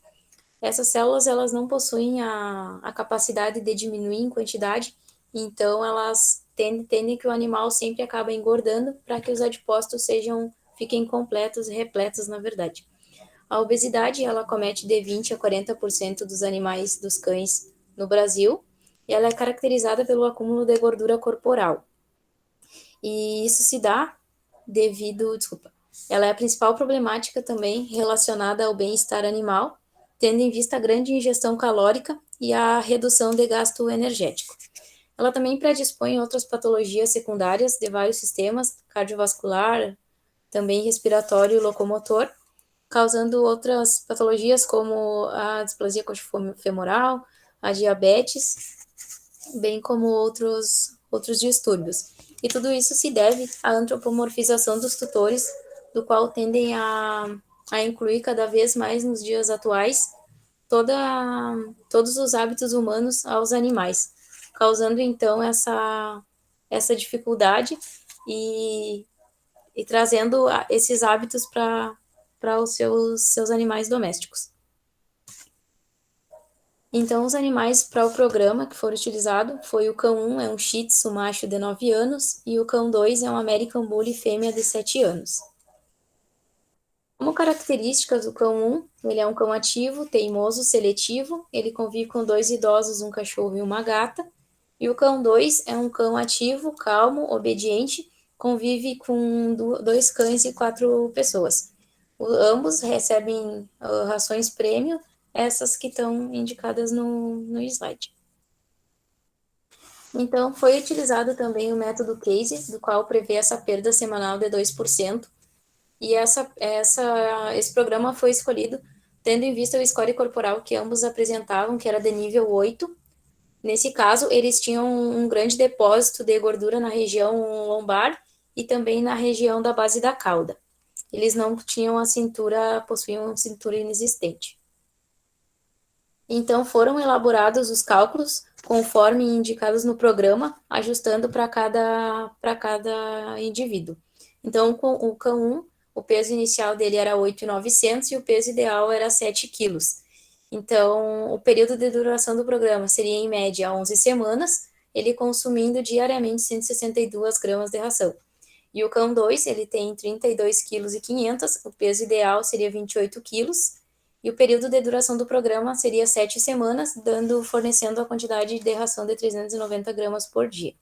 Essas células, elas não possuem a capacidade de diminuir em quantidade, então elas tendem que o animal sempre acaba engordando para que os adipócitos fiquem completos e repletos, na verdade. A obesidade, ela comete de 20% a 40% dos animais, dos cães no Brasil, e ela é caracterizada pelo acúmulo de gordura corporal. E isso se dá ela é a principal problemática também relacionada ao bem-estar animal, tendo em vista a grande ingestão calórica e a redução de gasto energético. Ela também predispõe outras patologias secundárias de vários sistemas, cardiovascular, também respiratório e locomotor, causando outras patologias como a displasia coxofemoral, a diabetes, bem como outros distúrbios. E tudo isso se deve à antropomorfização dos tutores, do qual tendem a incluir cada vez mais nos dias atuais todos os hábitos humanos aos animais, causando então essa dificuldade e trazendo esses hábitos para os seus animais domésticos. Então, os animais para o programa que foram utilizados foi o cão 1, é um Shih Tzu macho de 9 anos, e o cão 2 é um American Bully fêmea de 7 anos. Como características do cão 1, ele é um cão ativo, teimoso, seletivo, ele convive com 2 idosos, um cachorro e uma gata, e o cão 2 é um cão ativo, calmo, obediente, convive com 2 cães e 4 pessoas. Ambos recebem rações prêmio, essas que estão indicadas no slide. Então, foi utilizado também o método CASE, do qual prevê essa perda semanal de 2%, e esse programa foi escolhido tendo em vista o score corporal que ambos apresentavam, que era de nível 8. Nesse caso, eles tinham um grande depósito de gordura na região lombar e também na região da base da cauda. Eles não tinham possuíam cintura inexistente. Então, foram elaborados os cálculos conforme indicados no programa, ajustando para cada indivíduo. Então, com o cão 1, o peso inicial dele era 8.900 e o peso ideal era 7 quilos. Então, o período de duração do programa seria, em média, 11 semanas, ele consumindo diariamente 162 gramas de ração. E o cão 2, ele tem 32,5 kg, o peso ideal seria 28 quilos, e o período de duração do programa seria 7 semanas, fornecendo a quantidade de ração de 390 gramas por dia.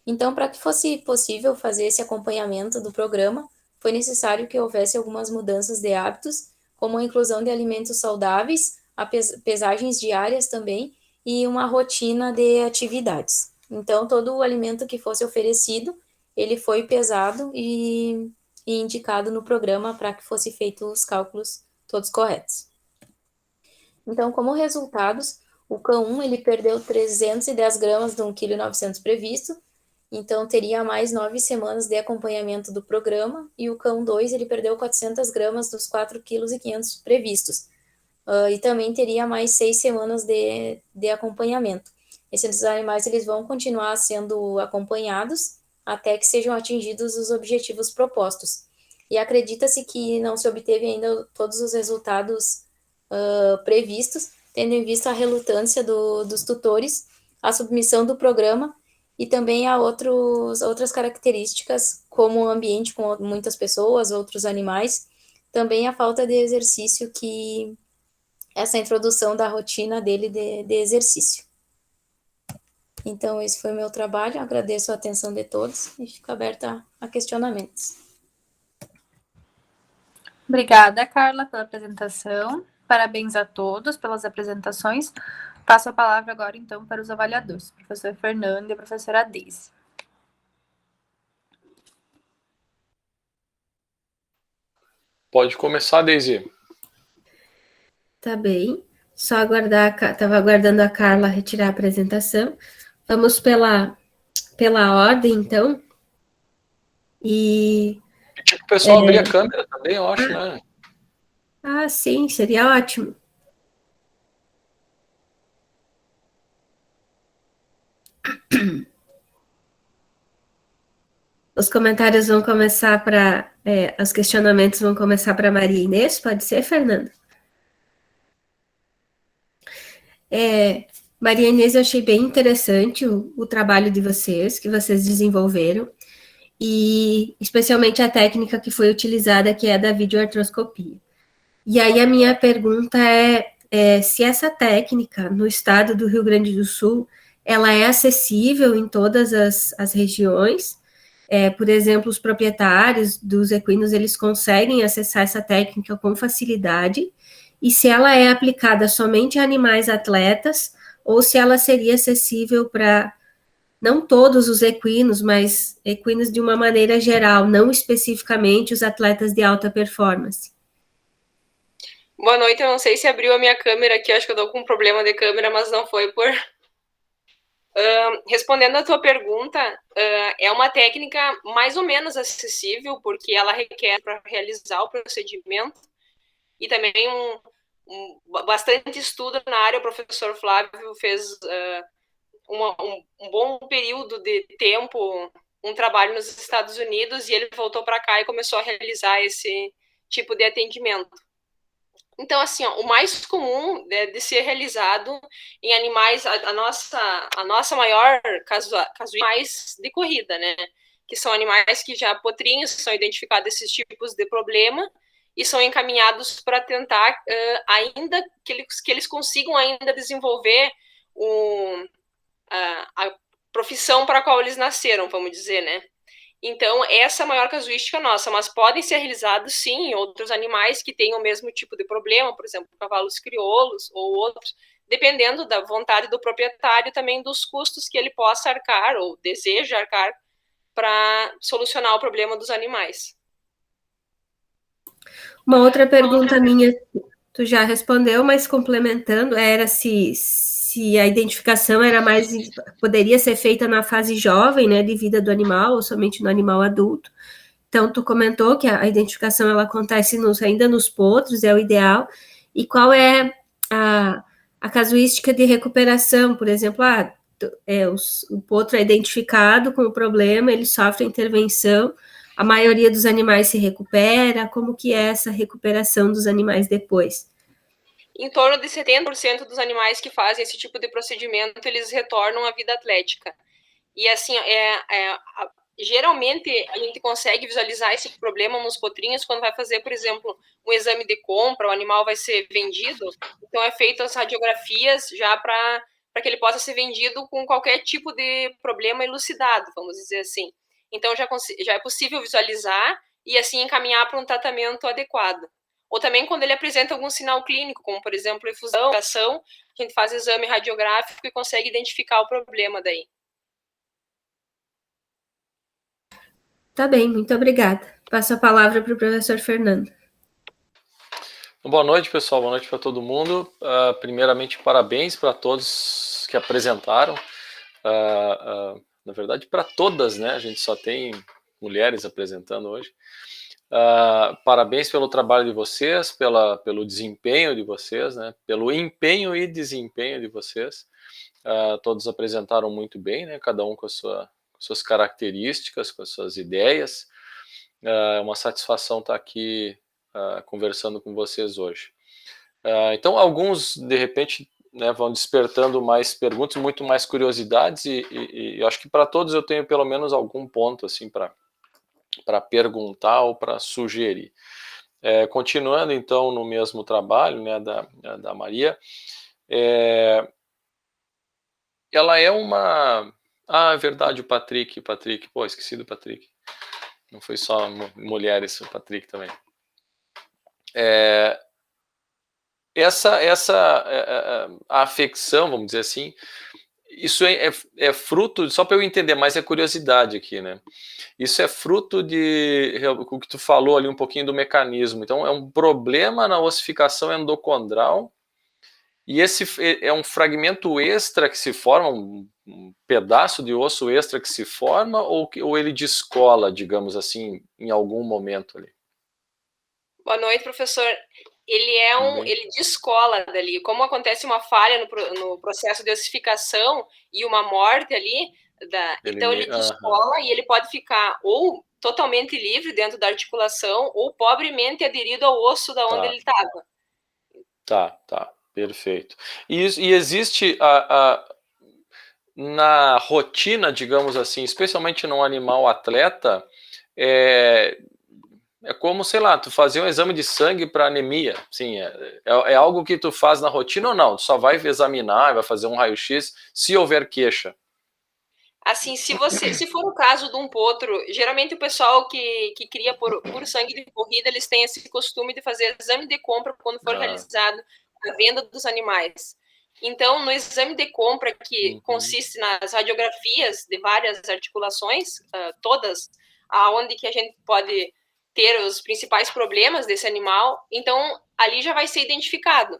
Então, para que fosse possível fazer esse acompanhamento do programa, foi necessário que houvesse algumas mudanças de hábitos, como a inclusão de alimentos saudáveis, pesagens diárias também, e uma rotina de atividades. Então, todo o alimento que fosse oferecido, ele foi pesado e indicado no programa para que fosse feito os cálculos todos corretos. Então, como resultados, o cão 1, ele perdeu 310 gramas do 1,9 kg previsto, então teria mais 9 semanas de acompanhamento do programa, e o cão 2, ele perdeu 400 gramas dos 4,5 kg previstos, e também teria mais 6 semanas de acompanhamento. Esses animais, eles vão continuar sendo acompanhados até que sejam atingidos os objetivos propostos. E acredita-se que não se obteve ainda todos os resultados previstos, tendo em vista a relutância dos tutores, a submissão do programa e também a outras características, como o ambiente com muitas pessoas, outros animais, também a falta de exercício, que essa introdução da rotina dele de exercício. Então, esse foi o meu trabalho, agradeço a atenção de todos e fico aberta a questionamentos. Obrigada, Carla, pela apresentação. Parabéns a todos pelas apresentações. Passo a palavra agora, então, para os avaliadores, professor Fernando e a professora Deise. Pode começar, Deise. Tá bem. Só estava aguardando a Carla retirar a apresentação. Vamos pela ordem, então. E Tipo, o pessoal abrir a câmera também, eu acho, né? Ah, sim, seria ótimo. Os comentários vão começar os questionamentos vão começar para Maria Inês, pode ser, Fernando? Maria Inês, eu achei bem interessante o trabalho de vocês, que vocês desenvolveram, e especialmente a técnica que foi utilizada, que é a da videoartroscopia. E aí a minha pergunta é se essa técnica, no estado do Rio Grande do Sul, ela é acessível em todas as regiões. Por exemplo, os proprietários dos equinos, eles conseguem acessar essa técnica com facilidade, e se ela é aplicada somente a animais atletas, ou se ela seria acessível para, não todos os equinos, mas equinos de uma maneira geral, não especificamente os atletas de alta performance. Boa noite, eu não sei se abriu a minha câmera aqui, acho que eu tô com um problema de câmera, mas não foi por... respondendo a tua pergunta, é uma técnica mais ou menos acessível, porque ela requer para realizar o procedimento, e também bastante estudo na área. O professor Flávio fez um bom período de tempo, um trabalho nos Estados Unidos, e ele voltou para cá e começou a realizar esse tipo de atendimento. Então, assim, o mais comum de ser realizado em animais, a nossa maior casuística mais de corrida, né? Que são animais que já potrinhos, são identificados esses tipos de problema e são encaminhados para tentar ainda que eles consigam ainda desenvolver a profissão para a qual eles nasceram, vamos dizer, né? Então, essa é a maior casuística nossa, mas podem ser realizados, sim, em outros animais que tenham o mesmo tipo de problema, por exemplo, cavalos crioulos ou outros, dependendo da vontade do proprietário, também dos custos que ele possa arcar ou deseja arcar para solucionar o problema dos animais. Uma outra pergunta minha, tu já respondeu, mas complementando, era se a identificação era mais, poderia ser feita na fase jovem, né, de vida do animal, ou somente no animal adulto. Então, tu comentou que a identificação, ela acontece ainda nos potros, é o ideal. E qual é a casuística de recuperação? Por exemplo, o potro é identificado com o problema, ele sofre a intervenção, a maioria dos animais se recupera, como que é essa recuperação dos animais depois? Em torno de 70% dos animais que fazem esse tipo de procedimento, eles retornam à vida atlética. E assim, geralmente a gente consegue visualizar esse problema nos potrinhos quando vai fazer, por exemplo, um exame de compra, o animal vai ser vendido, então é feito as radiografias já para que ele possa ser vendido com qualquer tipo de problema elucidado, vamos dizer assim. Então já é possível visualizar e assim encaminhar para um tratamento adequado. Ou também quando ele apresenta algum sinal clínico, como por exemplo efusão, a gente faz exame radiográfico e consegue identificar o problema daí. Tá bem, muito obrigada. Passo a palavra para o professor Fernando. Boa noite, pessoal. Boa noite para todo mundo. Primeiramente, parabéns para todos que apresentaram. Na verdade, para todas, né? A gente só tem mulheres apresentando hoje. Parabéns pelo trabalho de vocês, pelo desempenho de vocês, né? Pelo empenho e desempenho de vocês. Todos apresentaram muito bem, né? Cada um com suas características, com as suas ideias. É uma satisfação estar aqui conversando com vocês hoje. Então, alguns, de repente, né, vão despertando mais perguntas, muito mais curiosidades, e eu acho que para todos eu tenho pelo menos algum ponto assim, para perguntar ou para sugerir. Continuando, então, no mesmo trabalho, né, da Maria, ela é uma... é verdade, o Patrick, pô, esqueci do Patrick. Não foi só mulheres, o Patrick também. A afecção, vamos dizer assim, isso é fruto, só para eu entender mais, é curiosidade aqui, né? Isso é fruto o que tu falou ali um pouquinho do mecanismo. Então, é um problema na ossificação endocondral, e esse é um fragmento extra que se forma, um pedaço de osso extra que se forma, ou ele descola, digamos assim, em algum momento ali? Boa noite, professor. Ele descola dali. Como acontece uma falha no processo de ossificação e uma morte ali, então ele descola e ele pode ficar ou totalmente livre dentro da articulação ou pobremente aderido ao osso da onde ele estava. Tá, perfeito. E existe na rotina, digamos assim, especialmente num animal atleta, é como, sei lá, tu fazer um exame de sangue para anemia. Sim, é algo que tu faz na rotina ou não? Tu só vai examinar, vai fazer um raio-x se houver queixa. Assim, se for o caso de um potro, geralmente o pessoal que cria por sangue de corrida, eles têm esse costume de fazer exame de compra quando for realizado a venda dos animais. Então, no exame de compra, que consiste nas radiografias de várias articulações, todas, aonde que a gente pode ter os principais problemas desse animal, então ali já vai ser identificado.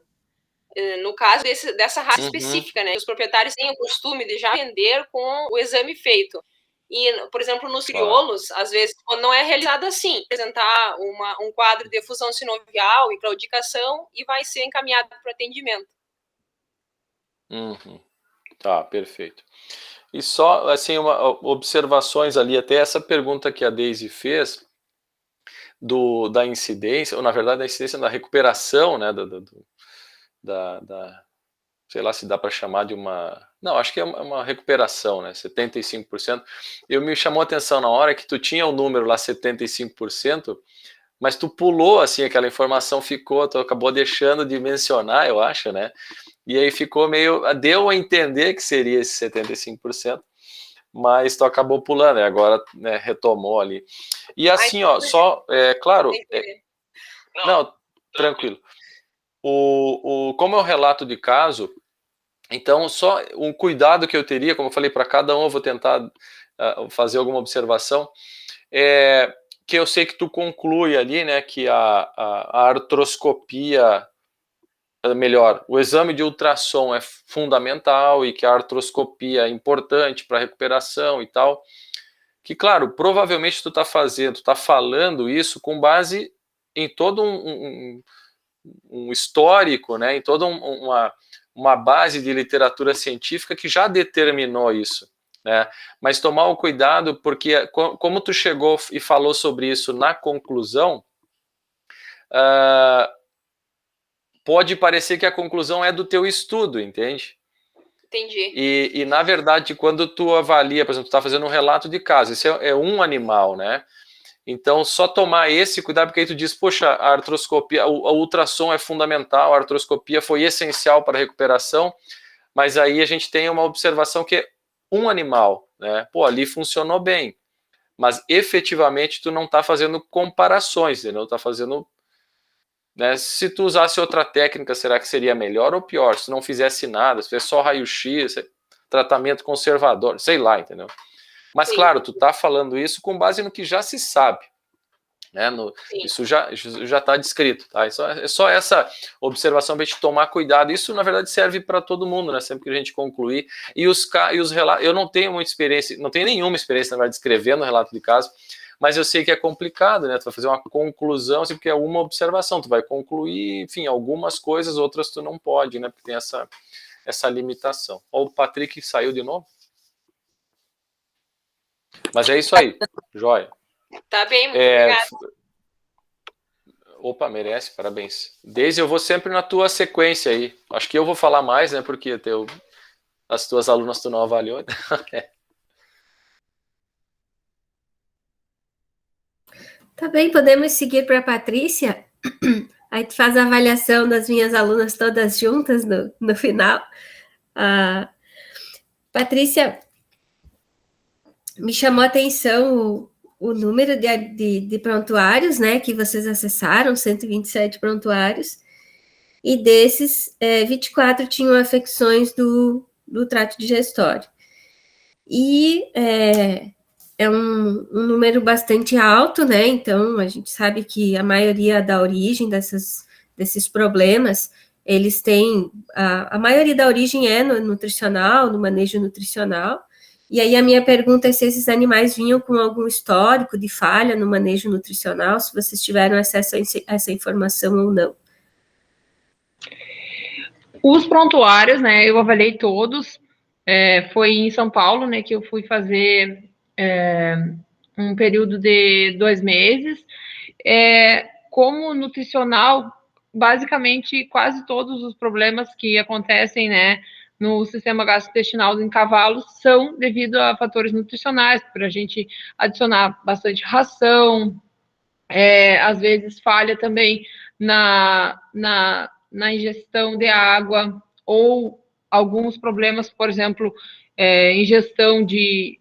No caso dessa raça específica, né? Os proprietários têm o costume de já vender com o exame feito. E, por exemplo, nos crioulos, às vezes, não é realizado assim, apresentar um quadro de efusão sinovial e claudicação e vai ser encaminhado para o atendimento. Tá, perfeito. E só, assim, observações ali, até essa pergunta que a Daisy fez, da incidência, ou na verdade da incidência da recuperação, né, sei lá se dá para chamar de uma... Não, acho que é uma recuperação, né, 75%. Me chamou a atenção na hora que tu tinha o número lá, 75%, mas tu pulou, assim, aquela informação tu acabou deixando de mencionar, eu acho, né, e aí ficou deu a entender que seria esse 75%, mas tu acabou pulando, agora, né, retomou ali. E assim, ó, só, claro... não, tranquilo. Como é um relato de caso, então só um cuidado que eu teria, como eu falei, para cada um eu vou tentar fazer alguma observação, que eu sei que tu conclui ali, né, que a artroscopia, melhor, o exame de ultrassom é fundamental e que a artroscopia é importante para a recuperação e tal, que claro, provavelmente tu tá falando isso com base em todo um histórico, né, em toda uma base de literatura científica que já determinou isso, né? Mas tomar o cuidado, porque como tu chegou e falou sobre isso na conclusão, pode parecer que a conclusão é do teu estudo, entende? Entendi. E na verdade, quando tu avalia, por exemplo, tu está fazendo um relato de caso, esse é um animal, né? Então, só tomar esse cuidado, porque aí tu diz, poxa, a artroscopia, o ultrassom é fundamental, a artroscopia foi essencial para a recuperação, mas aí a gente tem uma observação que é um animal, né? Pô, ali funcionou bem, mas efetivamente tu não está fazendo comparações, entendeu? Está fazendo, né? Se tu usasse outra técnica, será que seria melhor ou pior? Se não fizesse nada, se fizesse só raio-x, tratamento conservador, sei lá, entendeu? Mas, claro, tu tá falando isso com base no que já se sabe, né? Isso já está descrito, tá? É só essa observação para a gente tomar cuidado. Isso, na verdade, serve para todo mundo, né? Sempre que a gente concluir. E os relatos, eu não tenho muita experiência, não tenho nenhuma experiência, na verdade, escrevendo relato de caso, mas eu sei que é complicado, né? Tu vai fazer uma conclusão, assim, porque é uma observação, tu vai concluir, enfim, algumas coisas, outras tu não pode, né? Porque tem essa limitação. Ó, o Patrick saiu de novo. Mas é isso aí, joia. Tá bem, muito obrigada. Opa, merece, parabéns. Deise, eu vou sempre na tua sequência aí. Acho que eu vou falar mais, né? Porque as tuas alunas tu não avaliou. Tá bem, podemos seguir para a Patrícia? Aí tu faz a avaliação das minhas alunas todas juntas no final. Patrícia, me chamou a atenção o número de prontuários, né, que vocês acessaram, 127 prontuários, e desses, 24 tinham afecções do trato digestório. E é um número bastante alto, né, então a gente sabe que a maioria da origem desses problemas, eles têm, a maioria da origem é no nutricional, no manejo nutricional. E aí a minha pergunta é se esses animais vinham com algum histórico de falha no manejo nutricional, se vocês tiveram acesso a essa informação ou não. Os prontuários, né, eu avaliei todos, foi em São Paulo, né, que eu fui fazer um período de 2 meses. Como nutricional, basicamente, quase todos os problemas que acontecem, né, no sistema gastrointestinal em cavalos são devido a fatores nutricionais, para a gente adicionar bastante ração, às vezes falha também na ingestão de água, ou alguns problemas, por exemplo, ingestão de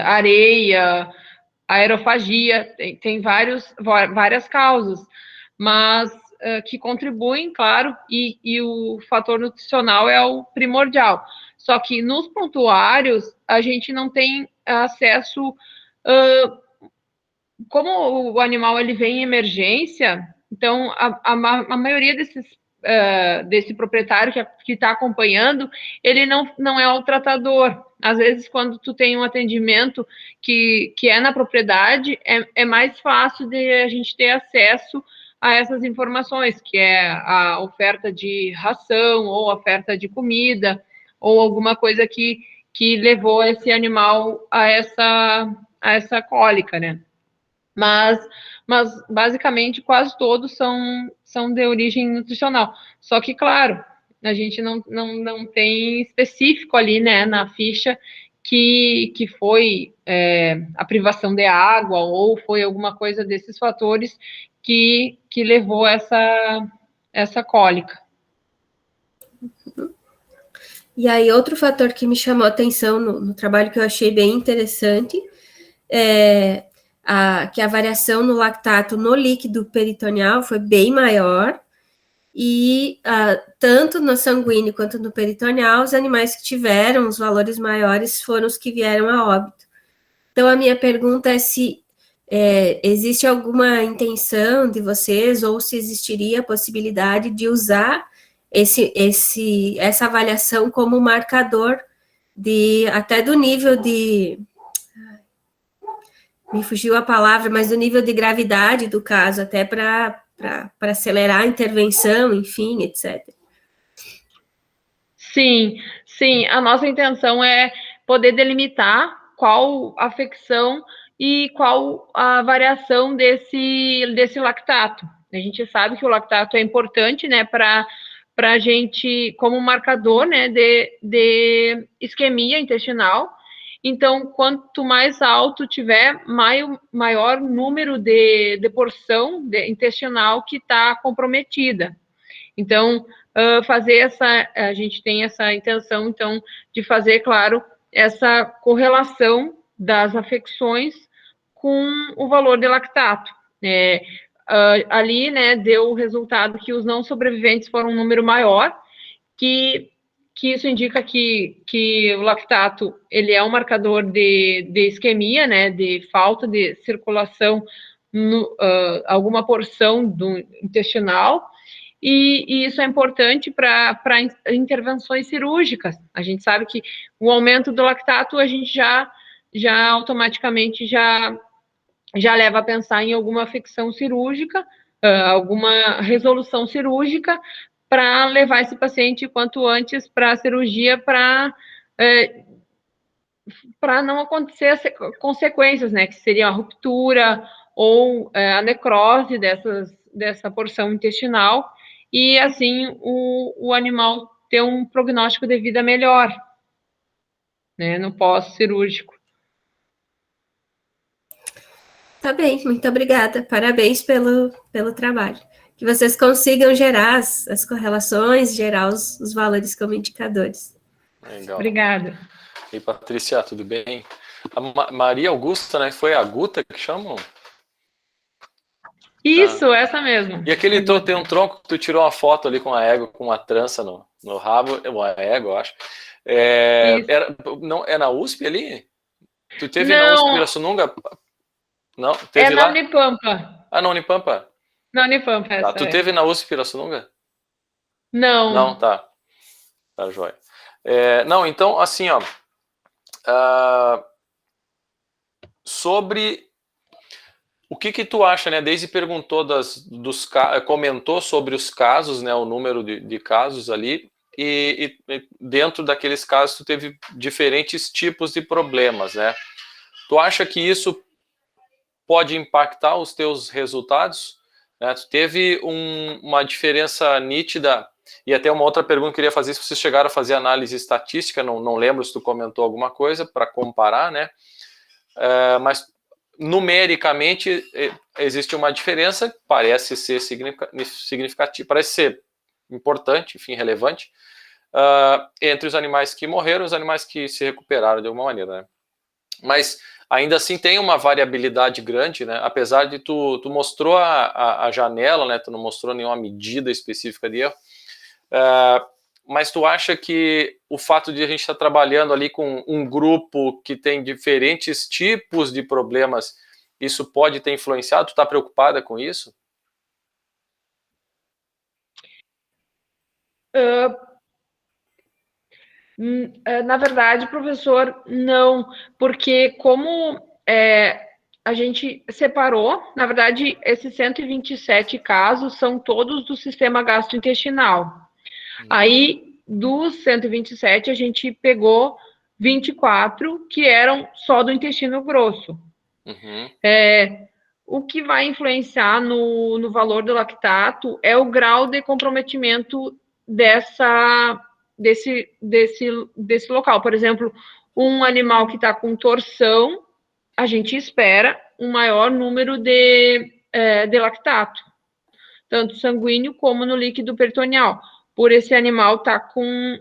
areia, aerofagia, tem várias causas, mas que contribuem, claro, e o fator nutricional é o primordial. Só que nos prontuários, a gente não tem acesso, como o animal ele vem em emergência, então a maioria desse proprietário que está acompanhando, ele não é o tratador. Às vezes, quando tu tem um atendimento que é na propriedade, é mais fácil de a gente ter acesso a essas informações, que é a oferta de ração, ou oferta de comida, ou alguma coisa que levou esse animal a essa cólica, né? Mas basicamente quase todos são de origem nutricional. Só que, claro, a gente não tem específico ali, né, na ficha que foi a privação de água ou foi alguma coisa desses fatores que levou essa cólica. E aí, outro fator que me chamou a atenção no trabalho que eu achei bem interessante é que a variação no lactato no líquido peritoneal foi bem maior, e tanto no sanguíneo quanto no peritoneal, os animais que tiveram os valores maiores foram os que vieram a óbito. Então, a minha pergunta é se existe alguma intenção de vocês, ou se existiria a possibilidade de usar essa avaliação como marcador até do nível de... Me fugiu a palavra, mas do nível de gravidade do caso, até para acelerar a intervenção, enfim, etc. Sim, sim. A nossa intenção é poder delimitar qual a afecção e qual a variação desse lactato. A gente sabe que o lactato é importante, né, para a gente, como marcador, né, de isquemia intestinal. Então, quanto mais alto tiver, maior número de porção intestinal que está comprometida. Então, a gente tem essa intenção, então, de fazer, claro, essa correlação das afecções com o valor de lactato. Ali, né, deu o resultado que os não sobreviventes foram um número maior, que isso indica que o lactato, ele é um marcador de isquemia, né, de falta de circulação, alguma porção do intestinal, e isso é importante para intervenções cirúrgicas. A gente sabe que o aumento do lactato, a gente já automaticamente já leva a pensar em alguma afecção cirúrgica, alguma resolução cirúrgica, para levar esse paciente quanto antes para a cirurgia, para não acontecer as consequências, né, que seria a ruptura ou a necrose dessa porção intestinal, e assim o animal ter um prognóstico de vida melhor, né, no pós-cirúrgico. Tá bem, muito obrigada. Parabéns pelo trabalho. Que vocês consigam gerar as correlações, gerar os valores como indicadores. Legal. Obrigada. E Patrícia, tudo bem? A Maria Augusta, né? Foi a Guta que chamam? Isso, essa mesmo. E aquele tem um tronco que tu tirou uma foto ali com a égua, com uma trança no rabo, uma égua, eu acho. Não, é na USP ali? Tu teve na USP Pirassununga? Não, teve na lá? Unipampa. Ah, na Unipampa? Na Unipampa, essa. Tu teve na USP Pirassununga? Não. Não, tá. Tá, joia. Não, então, assim, ó. Sobre o que tu acha, né? Daisy perguntou comentou sobre os casos, né? O número de casos ali, e dentro daqueles casos tu teve diferentes tipos de problemas, né? Tu acha que isso pode impactar os teus resultados? Né? Tu teve uma diferença nítida, e até uma outra pergunta que eu queria fazer, se vocês chegaram a fazer análise estatística, não lembro se tu comentou alguma coisa para comparar, né? Mas numericamente existe uma diferença, parece ser significativa, parece ser importante, enfim, relevante, entre os animais que morreram e os animais que se recuperaram de alguma maneira, né? Mas ainda assim tem uma variabilidade grande, né? Apesar de tu mostrou a janela, né? Tu não mostrou nenhuma medida específica de erro, mas tu acha que o fato de a gente estar trabalhando ali com um grupo que tem diferentes tipos de problemas, isso pode ter influenciado? Tu está preocupada com isso? Na verdade, professor, não, porque como a gente separou, na verdade, esses 127 casos são todos do sistema gastrointestinal. Aí, dos 127, a gente pegou 24 que eram só do intestino grosso. O que vai influenciar no valor do lactato é o grau de comprometimento desse local. Por exemplo, um animal que está com torção, a gente espera um maior número de lactato, tanto sanguíneo como no líquido peritoneal, por esse animal estar com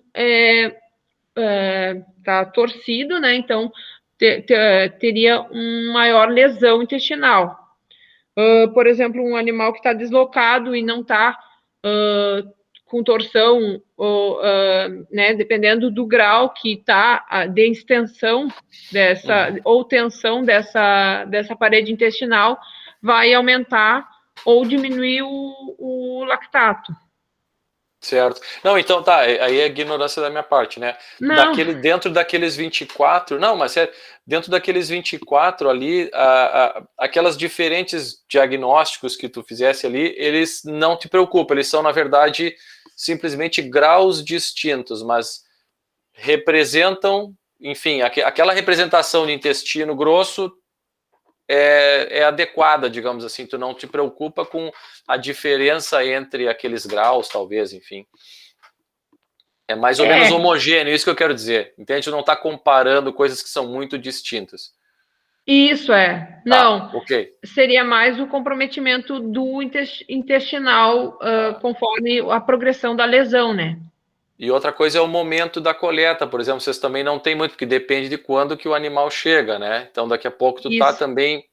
tá torcido, né? Então, teria uma maior lesão intestinal. Por exemplo, um animal que está deslocado e não está com torção, né, dependendo do grau que está de extensão ou tensão dessa parede intestinal, vai aumentar ou diminuir o lactato. Certo. Não, então tá, aí é ignorância da minha parte, né? Não. Dentro daqueles 24, não, mas dentro daqueles 24 ali, aquelas diferentes diagnósticos que tu fizesse ali, eles não te preocupam, eles são, na verdade, simplesmente graus distintos, mas representam, enfim, aquela representação de intestino grosso é adequada, digamos assim, tu não te preocupa com a diferença entre aqueles graus, talvez, enfim. É mais ou menos homogêneo, isso que eu quero dizer, entende? Tu não está comparando coisas que são muito distintas. Isso não, ok. Seria mais o comprometimento do intestinal conforme a progressão da lesão, né? E outra coisa é o momento da coleta, por exemplo, vocês também não tem muito, porque depende de quando que o animal chega, né? Então daqui a pouco tu tá também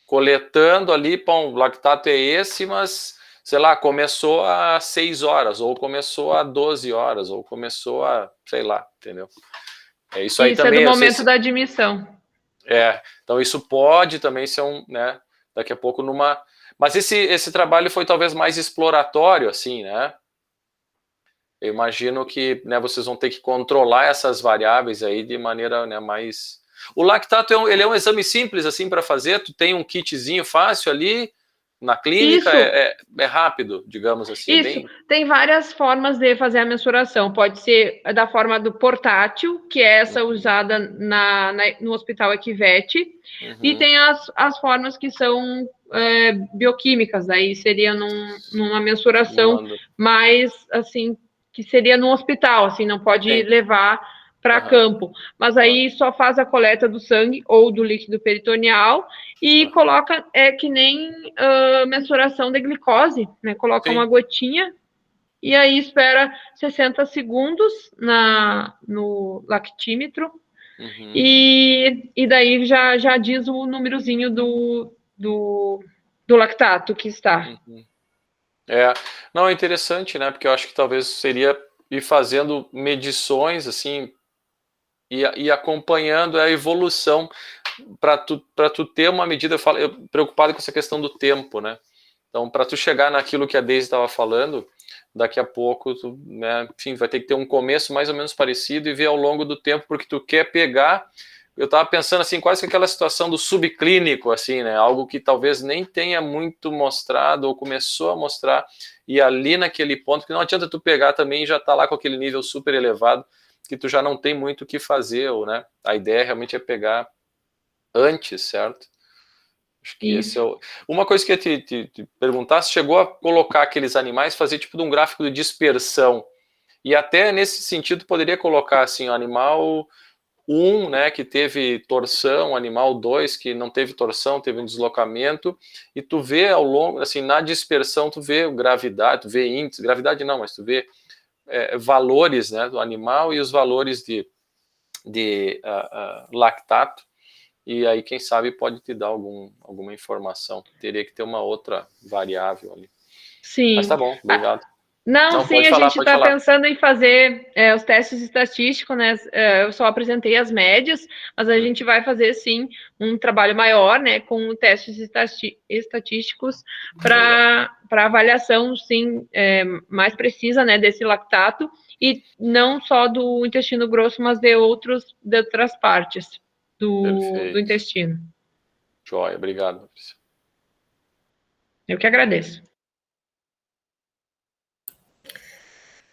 coletando ali, o lactato é esse, mas, sei lá, começou às 6 horas, ou começou às 12 horas, ou começou a, sei lá, entendeu? Isso aí também. Isso é do momento da admissão. Então isso pode também ser né, daqui a pouco numa... Mas esse trabalho foi talvez mais exploratório, assim, né? Eu imagino que, né, vocês vão ter que controlar essas variáveis aí de maneira, né, mais... O lactato ele é um exame simples assim para fazer, tu tem um kitzinho fácil ali na clínica, é rápido, digamos assim. Isso, tem várias formas de fazer a mensuração, pode ser da forma do portátil, que é essa usada no Hospital Equivete, e tem as formas que são bioquímicas, aí seria numa mensuração mais, assim, que seria no hospital, assim, não pode levar para campo, mas aí só faz a coleta do sangue ou do líquido peritoneal e coloca, que nem mensuração de glicose, né? Coloca uma gotinha e aí espera 60 segundos no lactímetro e daí já diz o númerozinho do lactato que está. Não, é interessante, né? Porque eu acho que talvez seria ir fazendo medições, assim, e acompanhando a evolução para tu ter uma medida. Eu preocupado com essa questão do tempo, né? Então, para tu chegar naquilo que a Deise estava falando, daqui a pouco, tu, né, enfim, vai ter que ter um começo mais ou menos parecido e ver ao longo do tempo, porque tu quer pegar. Eu estava pensando assim, quase que aquela situação do subclínico, assim, né? Algo que talvez nem tenha muito mostrado ou começou a mostrar, e ali naquele ponto, que não adianta tu pegar também e já tá lá com aquele nível super elevado, que tu já não tem muito o que fazer, ou, né? A ideia realmente é pegar antes, certo? Acho que esse é uma coisa que eu ia te perguntar, se chegou a colocar aqueles animais, fazer tipo de um gráfico de dispersão, e até nesse sentido poderia colocar assim, o animal 1, né, que teve torção, animal 2 que não teve torção, teve um deslocamento, e tu vê ao longo, assim, na dispersão, tu vê gravidade, tu vê índice, gravidade não, mas tu vê valores, né, do animal e os valores de lactato, e aí, quem sabe, pode te dar alguma informação. Teria que ter uma outra variável ali. Sim. Mas tá bom, obrigado. Não, sim, a gente está pensando em fazer os testes estatísticos, né? Eu só apresentei as médias, mas a gente vai fazer, sim, um trabalho maior, né, com testes estatísticos para avaliação, sim, mais precisa, né, desse lactato, e não só do intestino grosso, mas de outras partes do intestino. Joia, obrigado, Patrícia. Eu que agradeço.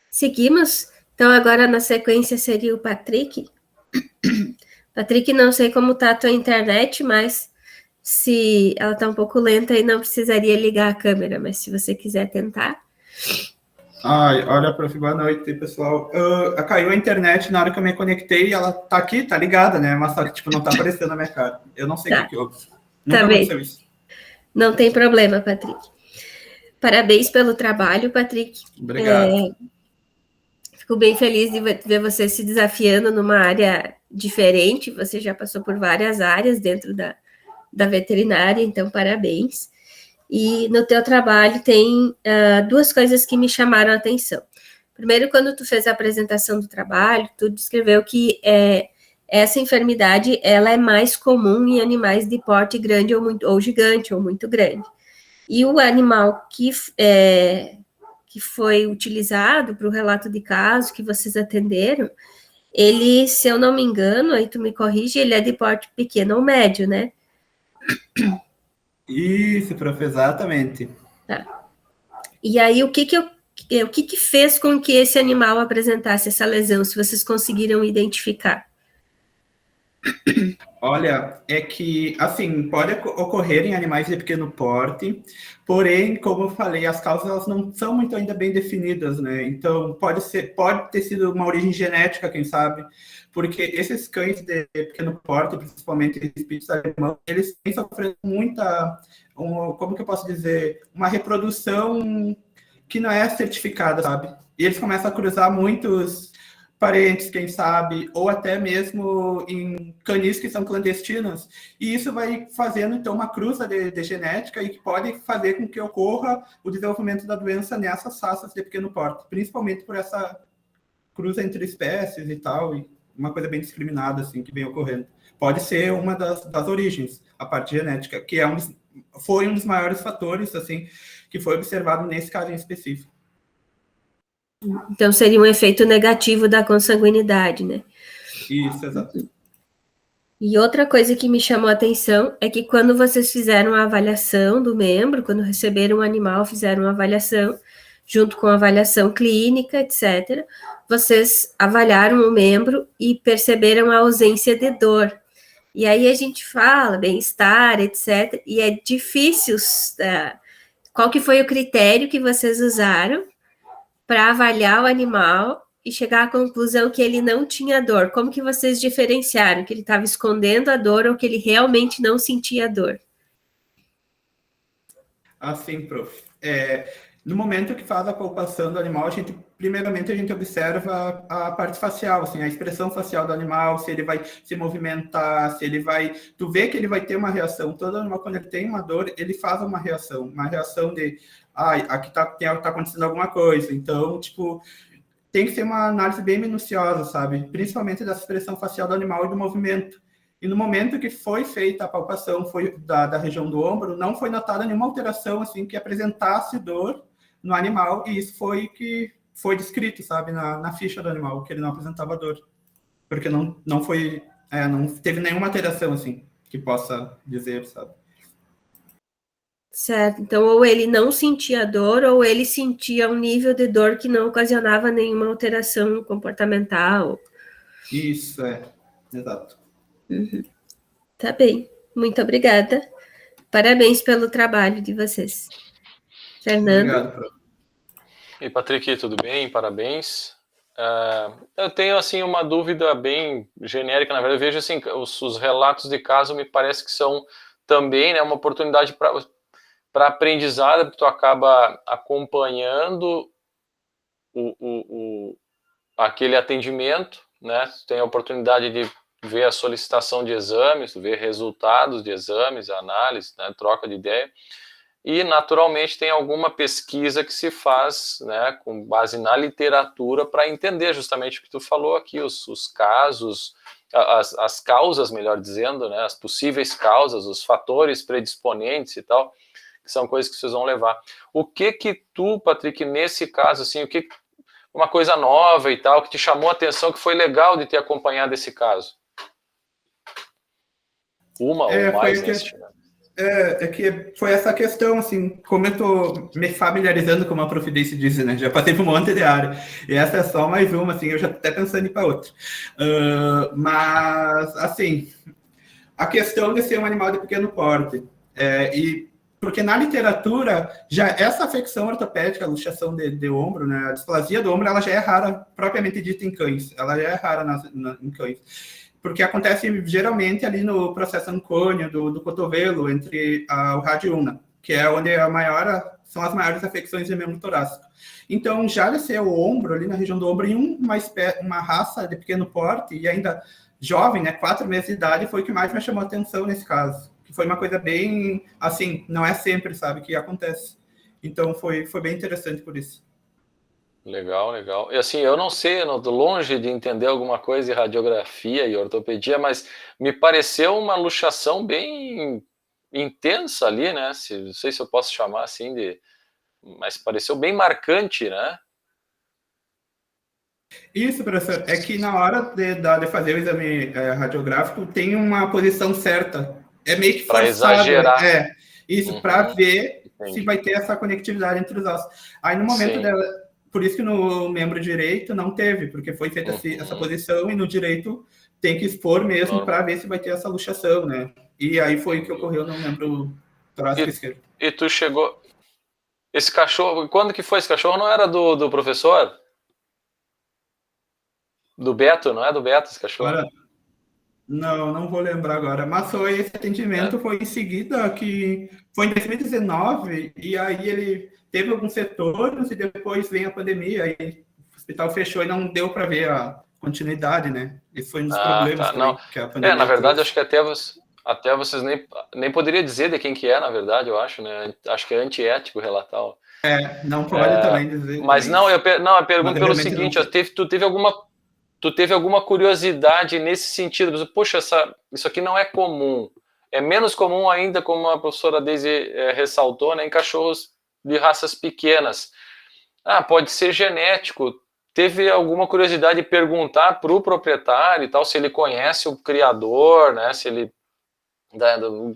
Seguimos. Então, agora na sequência seria o Patrick. Patrick, não sei como está a tua internet, mas se ela está um pouco lenta e não precisaria ligar a câmera, mas se você quiser tentar. Olha, prof, boa noite, pessoal. Caiu a internet na hora que eu me conectei e ela tá aqui, tá ligada, né? Mas só que, tipo, não tá aparecendo na minha cara. Eu não sei o que houve. Nunca aconteceu isso. Não tem problema, Patrick. Parabéns pelo trabalho, Patrick. Obrigado. Fico bem feliz de ver você se desafiando numa área diferente. Você já passou por várias áreas dentro da veterinária, então parabéns. E no teu trabalho tem duas coisas que me chamaram a atenção. Primeiro, quando tu fez a apresentação do trabalho, tu descreveu que essa enfermidade ela é mais comum em animais de porte grande ou gigante ou muito grande. E o animal que foi utilizado para o relato de caso que vocês atenderam, ele, se eu não me engano, aí tu me corrige, ele é de porte pequeno ou médio, né? Isso, prof, exatamente. Tá. E aí, o que fez com que esse animal apresentasse essa lesão, se vocês conseguiram identificar? Olha, é que, assim, pode ocorrer em animais de pequeno porte, porém, como eu falei, as causas elas não são muito ainda bem definidas, né? Então, pode ter sido uma origem genética, quem sabe, porque esses cães de pequeno porte, principalmente os Spitz alemão, eles têm sofrido como que eu posso dizer, uma reprodução que não é certificada, sabe? E eles começam a cruzar muitos parentes, quem sabe, ou até mesmo em canis que são clandestinos, e isso vai fazendo, então, uma cruza de genética e que pode fazer com que ocorra o desenvolvimento da doença nessas raças de pequeno porte, principalmente por essa cruza entre espécies e tal, e uma coisa bem discriminada, assim, que vem ocorrendo. Pode ser uma das origens, a parte genética, que foi um dos maiores fatores, assim, que foi observado nesse caso em específico. Então, seria um efeito negativo da consanguinidade, né? Isso, exato. E outra coisa que me chamou a atenção é que quando vocês fizeram a avaliação do membro, quando receberam o animal, fizeram uma avaliação, junto com a avaliação clínica, etc., vocês avaliaram o membro e perceberam a ausência de dor. E aí a gente fala bem-estar, etc., e é difícil. Qual que foi o critério que vocês usaram para avaliar o animal e chegar à conclusão que ele não tinha dor? Como que vocês diferenciaram que ele estava escondendo a dor ou que ele realmente não sentia dor? Assim, prof. No momento que faz a palpação do animal, primeiramente a gente observa a parte facial, assim, a expressão facial do animal, se ele vai se movimentar, se ele vai... Tu vê que ele vai ter uma reação. Todo animal, quando ele tem uma dor, ele faz uma reação de... aqui tá acontecendo alguma coisa. Então, tipo, tem que ser uma análise bem minuciosa, sabe? Principalmente da expressão facial do animal e do movimento. E no momento que foi feita a palpação da região do ombro, não foi notada nenhuma alteração, assim, que apresentasse dor no animal, e isso foi que foi descrito, sabe, na ficha do animal, que ele não apresentava dor. Porque não teve nenhuma alteração, assim, que possa dizer, sabe? Certo, então ou ele não sentia dor, ou ele sentia um nível de dor que não ocasionava nenhuma alteração comportamental. Isso, exato. Uhum. Tá bem, muito obrigada. Parabéns pelo trabalho de vocês. Fernando? Obrigado, prof. E Patrick, tudo bem? Parabéns. Eu tenho, assim, uma dúvida bem genérica, na verdade. Eu vejo, assim, os relatos de caso me parece que são também, né, uma oportunidade para aprendizado, porque tu acaba acompanhando aquele atendimento, né? Tu tem a oportunidade de ver a solicitação de exames, ver resultados de exames, análise, né, troca de ideia, e naturalmente tem alguma pesquisa que se faz, né, com base na literatura para entender justamente o que tu falou aqui, os casos, as causas, melhor dizendo, né, as possíveis causas, os fatores predisponentes e tal, que são coisas que vocês vão levar. O que tu, Patrick, nesse caso, assim, uma coisa nova e tal, que te chamou a atenção, que foi legal de ter acompanhado esse caso? Uma ou mais, né? Que foi essa questão, assim, como eu tô me familiarizando, como a Prof. Daisy disse, né? Já passei por um monte de área. E essa é só mais uma, assim, eu já até pensando em ir para outra. Mas, assim, a questão de ser um animal de pequeno porte, porque na literatura, já essa afecção ortopédica, a luxação de ombro, né, a displasia do ombro, ela já é rara, propriamente dita em cães. Ela já é rara em cães. Porque acontece geralmente ali no processo ancônio do cotovelo, entre o rádio ulna, que é onde a maior são as maiores afecções do membro torácico. Então, já descer o ombro, ali na região do ombro, em uma raça de pequeno porte, e ainda jovem, né, 4 meses de idade, foi o que mais me chamou a atenção nesse caso. Que foi uma coisa bem, assim, não é sempre, sabe, que acontece. Então, foi bem interessante por isso. Legal, legal. E assim, eu não sei, eu não tô longe de entender alguma coisa de radiografia e ortopedia, mas me pareceu uma luxação bem intensa ali, né? Não sei se eu posso chamar assim de... Mas pareceu bem marcante, né? Isso, professor, é que na hora de fazer o exame radiográfico tem uma posição certa. É meio que Para forçado. exagerar. Isso, para ver Entendi. se vai ter essa conectividade entre os ossos. Aí no momento Sim. dela, por isso que no membro direito não teve, porque foi feita essa posição e no direito tem que expor mesmo para ver se vai ter essa luxação, né? E aí foi o que ocorreu no membro torácico esquerdo. E tu chegou... Esse cachorro, quando que foi esse cachorro? Não era do professor? Do Beto, não é do Beto esse cachorro? Agora, não vou lembrar agora, mas foi esse atendimento, foi em seguida, que foi em 2019, e aí ele teve alguns retornos e depois veio a pandemia, aí o hospital fechou e não deu para ver a continuidade, né? Esse foi um dos problemas também, que a pandemia na verdade, trouxe. acho que até vocês nem poderia dizer de quem que é, na verdade, eu acho, né? Acho que é antiético relatar. Não pode também dizer. Mas não, eu pergunto pelo seguinte, tu teve alguma curiosidade nesse sentido? Poxa, isso aqui não é comum. É menos comum ainda, como a professora Daisy ressaltou, né, em cachorros de raças pequenas. Pode ser genético. Teve alguma curiosidade de perguntar para o proprietário e tal, se ele conhece o criador, né, se ele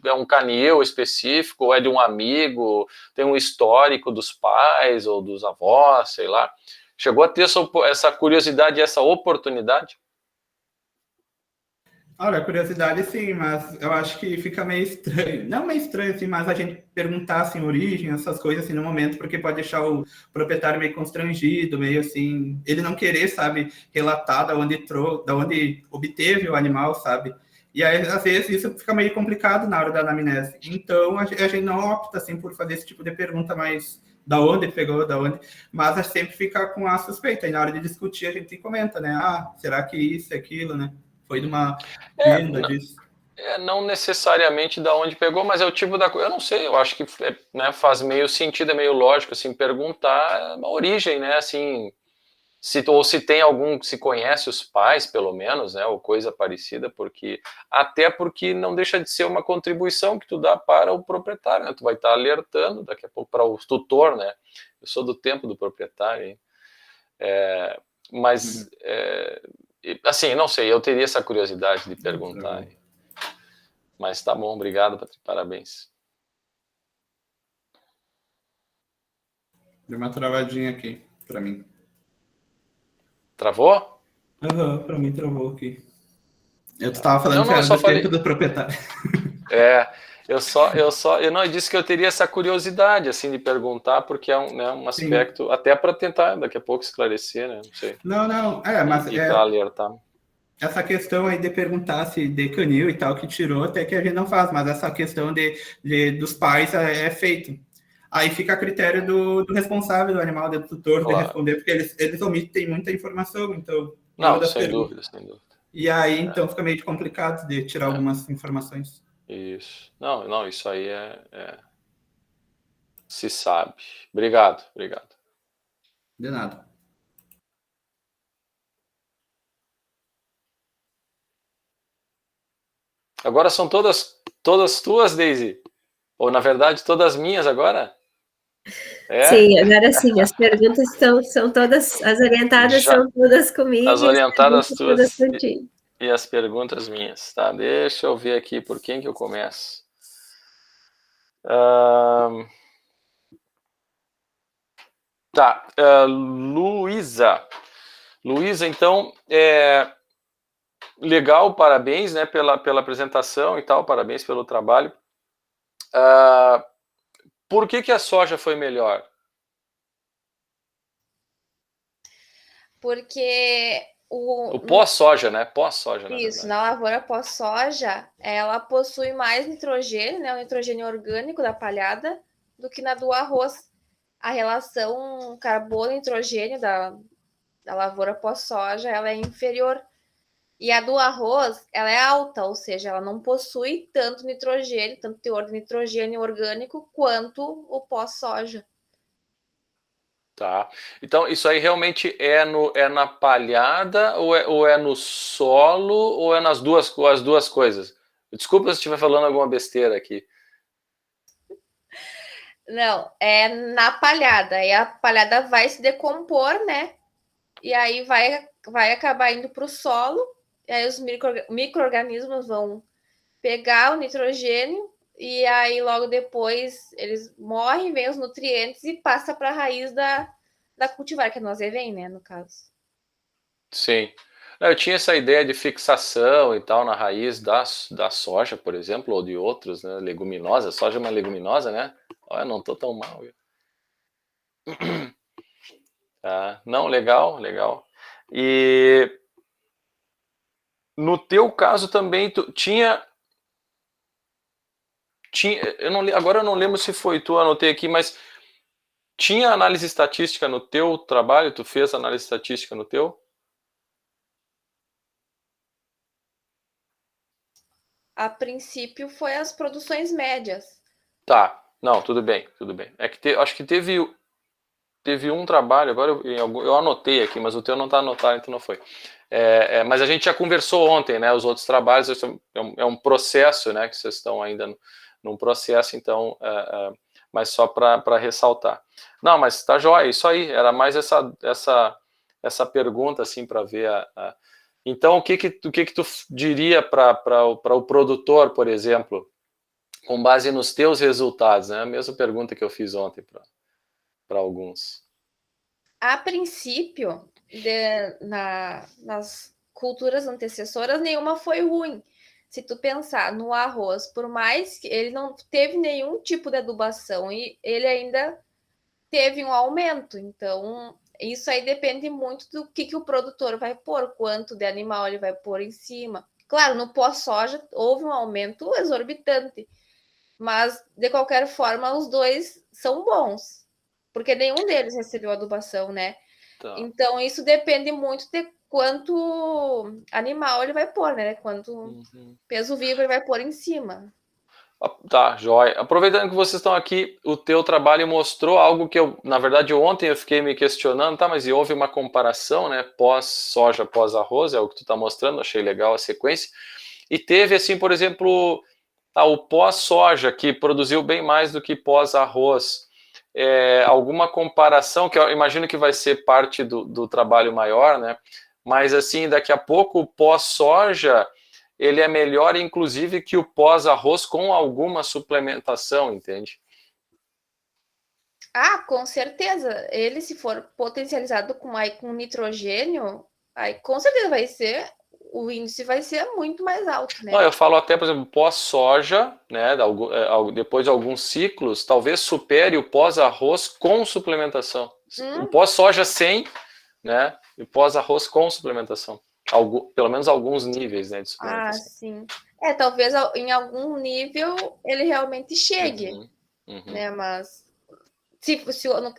é um canil específico, ou é de um amigo, tem um histórico dos pais ou dos avós, sei lá. Chegou a ter essa curiosidade e essa oportunidade? Olha, curiosidade sim, mas eu acho que fica meio estranho. Não meio estranho, assim, mas a gente perguntar, assim, origem, essas coisas, assim, no momento, porque pode deixar o proprietário meio constrangido, meio assim, ele não querer, sabe, relatar da onde obteve o animal, sabe? E aí, às vezes, isso fica meio complicado na hora da anamnese. Então, a gente não opta, assim, por fazer esse tipo de pergunta mais da onde pegou, da onde, mas a gente sempre fica com a suspeita. E na hora de discutir, a gente comenta, né? Será que isso, aquilo, né? Foi de uma venda disso. Não necessariamente da onde pegou, mas é o tipo da coisa. Eu não sei, eu acho que né, faz meio sentido, é meio lógico, assim, perguntar a origem, né? Assim, se tem algum, se conhece os pais, pelo menos, né? Ou coisa parecida, até porque não deixa de ser uma contribuição que tu dá para o proprietário, né? Tu vai estar alertando daqui a pouco para o tutor, né? Eu sou do tempo do proprietário, hein? Assim, não sei, eu teria essa curiosidade de perguntar. Mas tá bom, obrigado, Patrícia, parabéns. Deu uma travadinha aqui, para mim. Travou? Para mim travou aqui. Eu estava falando que era do tempo do proprietário. Eu disse que eu teria essa curiosidade, assim, de perguntar, porque é um aspecto, sim, até para tentar daqui a pouco esclarecer, né? Não sei. Não, mas para alertar. Essa questão aí de perguntar se de canil e tal que tirou, até que a gente não faz, mas essa questão dos pais é feito. Aí fica a critério do responsável do animal, do tutor, claro, de responder, porque eles omitem muita informação, então... Não, sem dúvida. E aí, então, fica meio complicado de tirar algumas informações. Isso. Não, isso aí se sabe. Obrigado. De nada. Agora são todas tuas, Daisy? Ou, na verdade, todas minhas agora? Sim, agora sim. As perguntas são todas, as orientadas são todas comigo. As orientadas tuas contigo. E as perguntas minhas. Tá, deixa eu ver aqui por quem que eu começo. Luísa. Luísa, então, legal, parabéns, né, pela apresentação e tal, parabéns pelo trabalho. Por que a soja foi melhor? Porque o pós-soja, né? Pós-soja, isso, na lavoura pós-soja, ela possui mais nitrogênio, né, o nitrogênio orgânico da palhada, do que na do arroz. a relação carbono-nitrogênio da lavoura pós-soja ela é inferior. E a do arroz, ela é alta, ou seja, ela não possui tanto nitrogênio, tanto teor de nitrogênio orgânico quanto o pós-soja. Tá. Então, isso aí realmente é na palhada, ou é no solo, ou é as duas coisas? Desculpa se eu estiver falando alguma besteira aqui. Não, é na palhada. Aí a palhada vai se decompor, né? E aí vai acabar indo para o solo. E aí os micro-organismos vão pegar o nitrogênio. E aí logo depois eles morrem, vêm os nutrientes e passa para a raiz da cultivar, que é no azevém, né? No caso. Sim. Eu tinha essa ideia de fixação e tal na raiz da soja, por exemplo, ou de outros, né? Leguminosa. Soja é uma leguminosa, né? Olha, não tô tão mal. Tá. Não, legal. E no teu caso também tu tinha agora eu não lembro se foi tu, anotei aqui, mas tinha análise estatística no teu trabalho? Tu fez análise estatística no teu? A princípio foi as produções médias. Tá, não, tudo bem. É que acho que teve um trabalho, agora eu anotei aqui, mas o teu não está anotado, então não foi. Mas a gente já conversou ontem, né? Os outros trabalhos é um processo, né? Que vocês estão ainda num processo, então, mas só para ressaltar. Não, mas tá jóia, isso aí, era mais essa pergunta, assim, para ver Então, o que tu diria para o produtor, por exemplo, com base nos teus resultados, né? A mesma pergunta que eu fiz ontem para alguns. A princípio, nas culturas antecessoras, nenhuma foi ruim. Se tu pensar no arroz, por mais que ele não teve nenhum tipo de adubação e ele ainda teve um aumento. Então, isso aí depende muito do que o produtor vai pôr, quanto de animal ele vai pôr em cima. Claro, no pós-soja houve um aumento exorbitante, mas de qualquer forma os dois são bons, porque nenhum deles recebeu adubação, né? Tá. Então isso depende muito de quanto animal ele vai pôr, né? Quanto peso vivo ele vai pôr em cima. Tá, jóia. Aproveitando que vocês estão aqui, o teu trabalho mostrou algo que na verdade, ontem eu fiquei me questionando, tá, mas houve uma comparação, né, pós-soja, pós-arroz, é o que tu tá mostrando, achei legal a sequência, e teve, assim, por exemplo, o pós-soja, que produziu bem mais do que pós-arroz, alguma comparação, que eu imagino que vai ser parte do trabalho maior, né, mas, assim, daqui a pouco o pós-soja ele é melhor, inclusive, que o pós-arroz com alguma suplementação, entende? Com certeza. Ele, se for potencializado com nitrogênio, aí com certeza o índice vai ser muito mais alto, né? Não, eu falo até, por exemplo, pós-soja, né, depois de alguns ciclos, talvez supere o pós-arroz com suplementação. O pós-soja sem, né, e o pós-arroz com suplementação. Pelo menos alguns níveis, né, de suplementação. Sim. Talvez em algum nível ele realmente chegue, né? Mas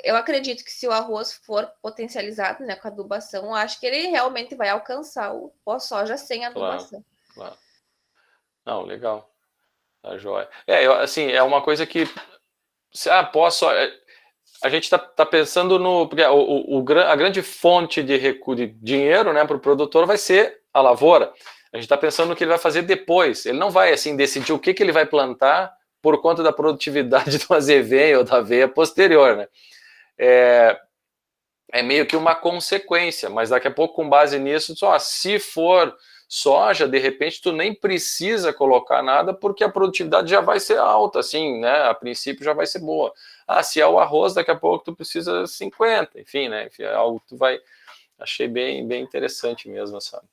eu acredito que se o arroz for potencializado, né, com adubação, eu acho que ele realmente vai alcançar o pós-soja sem adubação. Claro. Não, legal. Tá jóia. Assim, é uma coisa que pós-soja. A gente está pensando porque a grande fonte de dinheiro, né, para o produtor vai ser a lavoura. A gente está pensando no que ele vai fazer depois. Ele não vai assim decidir o que ele vai plantar por conta da produtividade do azevém ou da aveia posterior, né? É meio que uma consequência, mas daqui a pouco, com base nisso, se for soja, de repente tu nem precisa colocar nada porque a produtividade já vai ser alta, assim, né? A princípio já vai ser boa. Se é o arroz, daqui a pouco tu precisa 50, enfim, né? Enfim, é algo que tu vai... Achei bem interessante mesmo, sabe?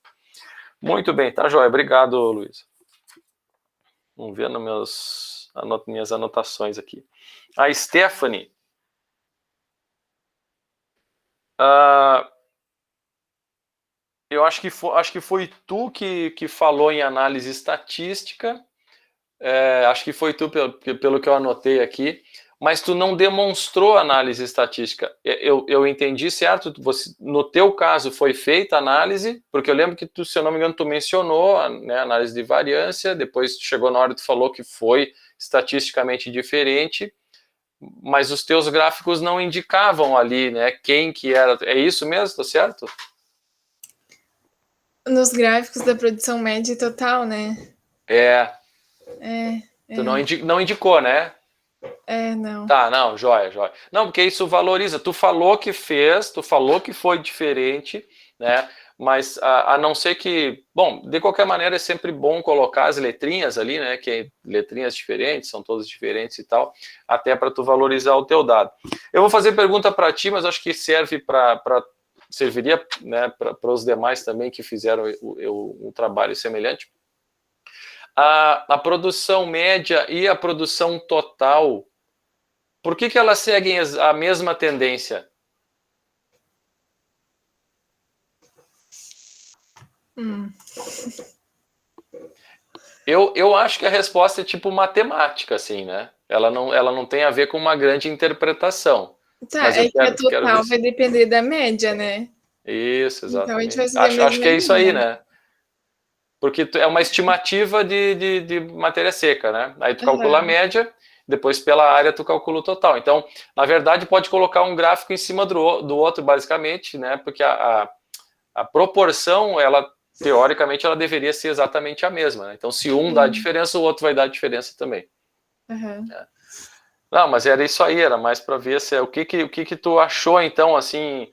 Muito bem, tá jóia. Obrigado, Luiz. Vamos ver nas minhas anotações aqui. A Stephanie. Eu acho que foi tu que falou em análise estatística. Acho que foi tu, pelo que eu anotei aqui. mas tu não demonstrou análise estatística. Eu entendi certo? No teu caso foi feita análise, porque eu lembro que tu, se eu não me engano, tu mencionou, né, análise de variância, depois chegou na hora e tu falou que foi estatisticamente diferente, mas os teus gráficos não indicavam ali, né, quem que era. É isso mesmo, tá certo? Nos gráficos da produção média e total, né? Tu não indicou, né? Não. Tá, não, joia. Não, porque isso valoriza. Tu falou que fez, tu falou que foi diferente, né? Mas a não ser que... Bom, de qualquer maneira é sempre bom colocar as letrinhas ali, né? Que letrinhas diferentes, são todas diferentes e tal, até para tu valorizar o teu dado. Eu vou fazer pergunta para ti, mas acho que serviria, né, para os demais também que fizeram um trabalho semelhante. A produção média e a produção total, por que elas seguem a mesma tendência? Eu acho que a resposta é tipo matemática, assim, né? Ela não tem a ver com uma grande interpretação. Tá, que a total vai depender da média, né? Isso, exatamente. Então a gente vai seguir a mesma acho que é isso aí, linha, né? Porque é uma estimativa de matéria seca, né? Aí tu calcula a média, depois pela área tu calcula o total. Então, na verdade, pode colocar um gráfico em cima do outro, basicamente, né? Porque a proporção, ela teoricamente, ela deveria ser exatamente a mesma, né? Então, se um dá diferença, o outro vai dar diferença também. Não, mas era isso aí, era mais para ver se o que tu achou, então, assim,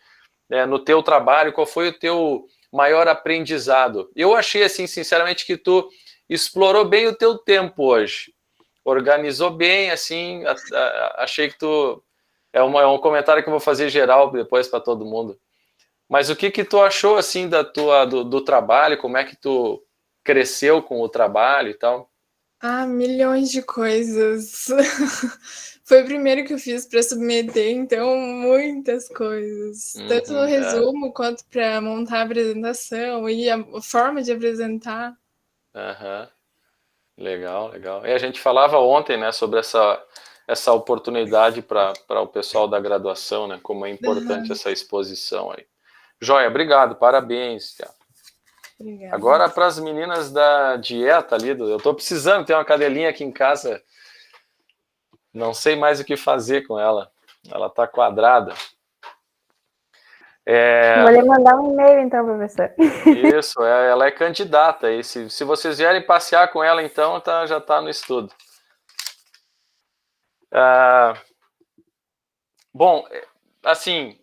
no teu trabalho, qual foi o teu maior aprendizado? Eu achei, assim, sinceramente, que tu explorou bem o teu tempo hoje. Organizou bem, assim, achei que tu... É um comentário que eu vou fazer geral depois para todo mundo. Mas o que tu achou, assim, do trabalho? Como é que tu cresceu com o trabalho e tal? Milhões de coisas. Foi o primeiro que eu fiz para submeter, então muitas coisas. Tanto no resumo quanto para montar a apresentação e a forma de apresentar. Legal. E a gente falava ontem, né, sobre essa oportunidade para o pessoal da graduação, né, como é importante essa exposição aí. Joia, obrigado, parabéns. Obrigada. Agora para as meninas da dieta ali, eu estou precisando ter uma cadelinha aqui em casa. Não sei mais o que fazer com ela. Ela está quadrada. Vou lhe mandar um e-mail, então, professor. Isso, ela é candidata. E se vocês vierem passear com ela, então, já está no estudo. Bom, assim,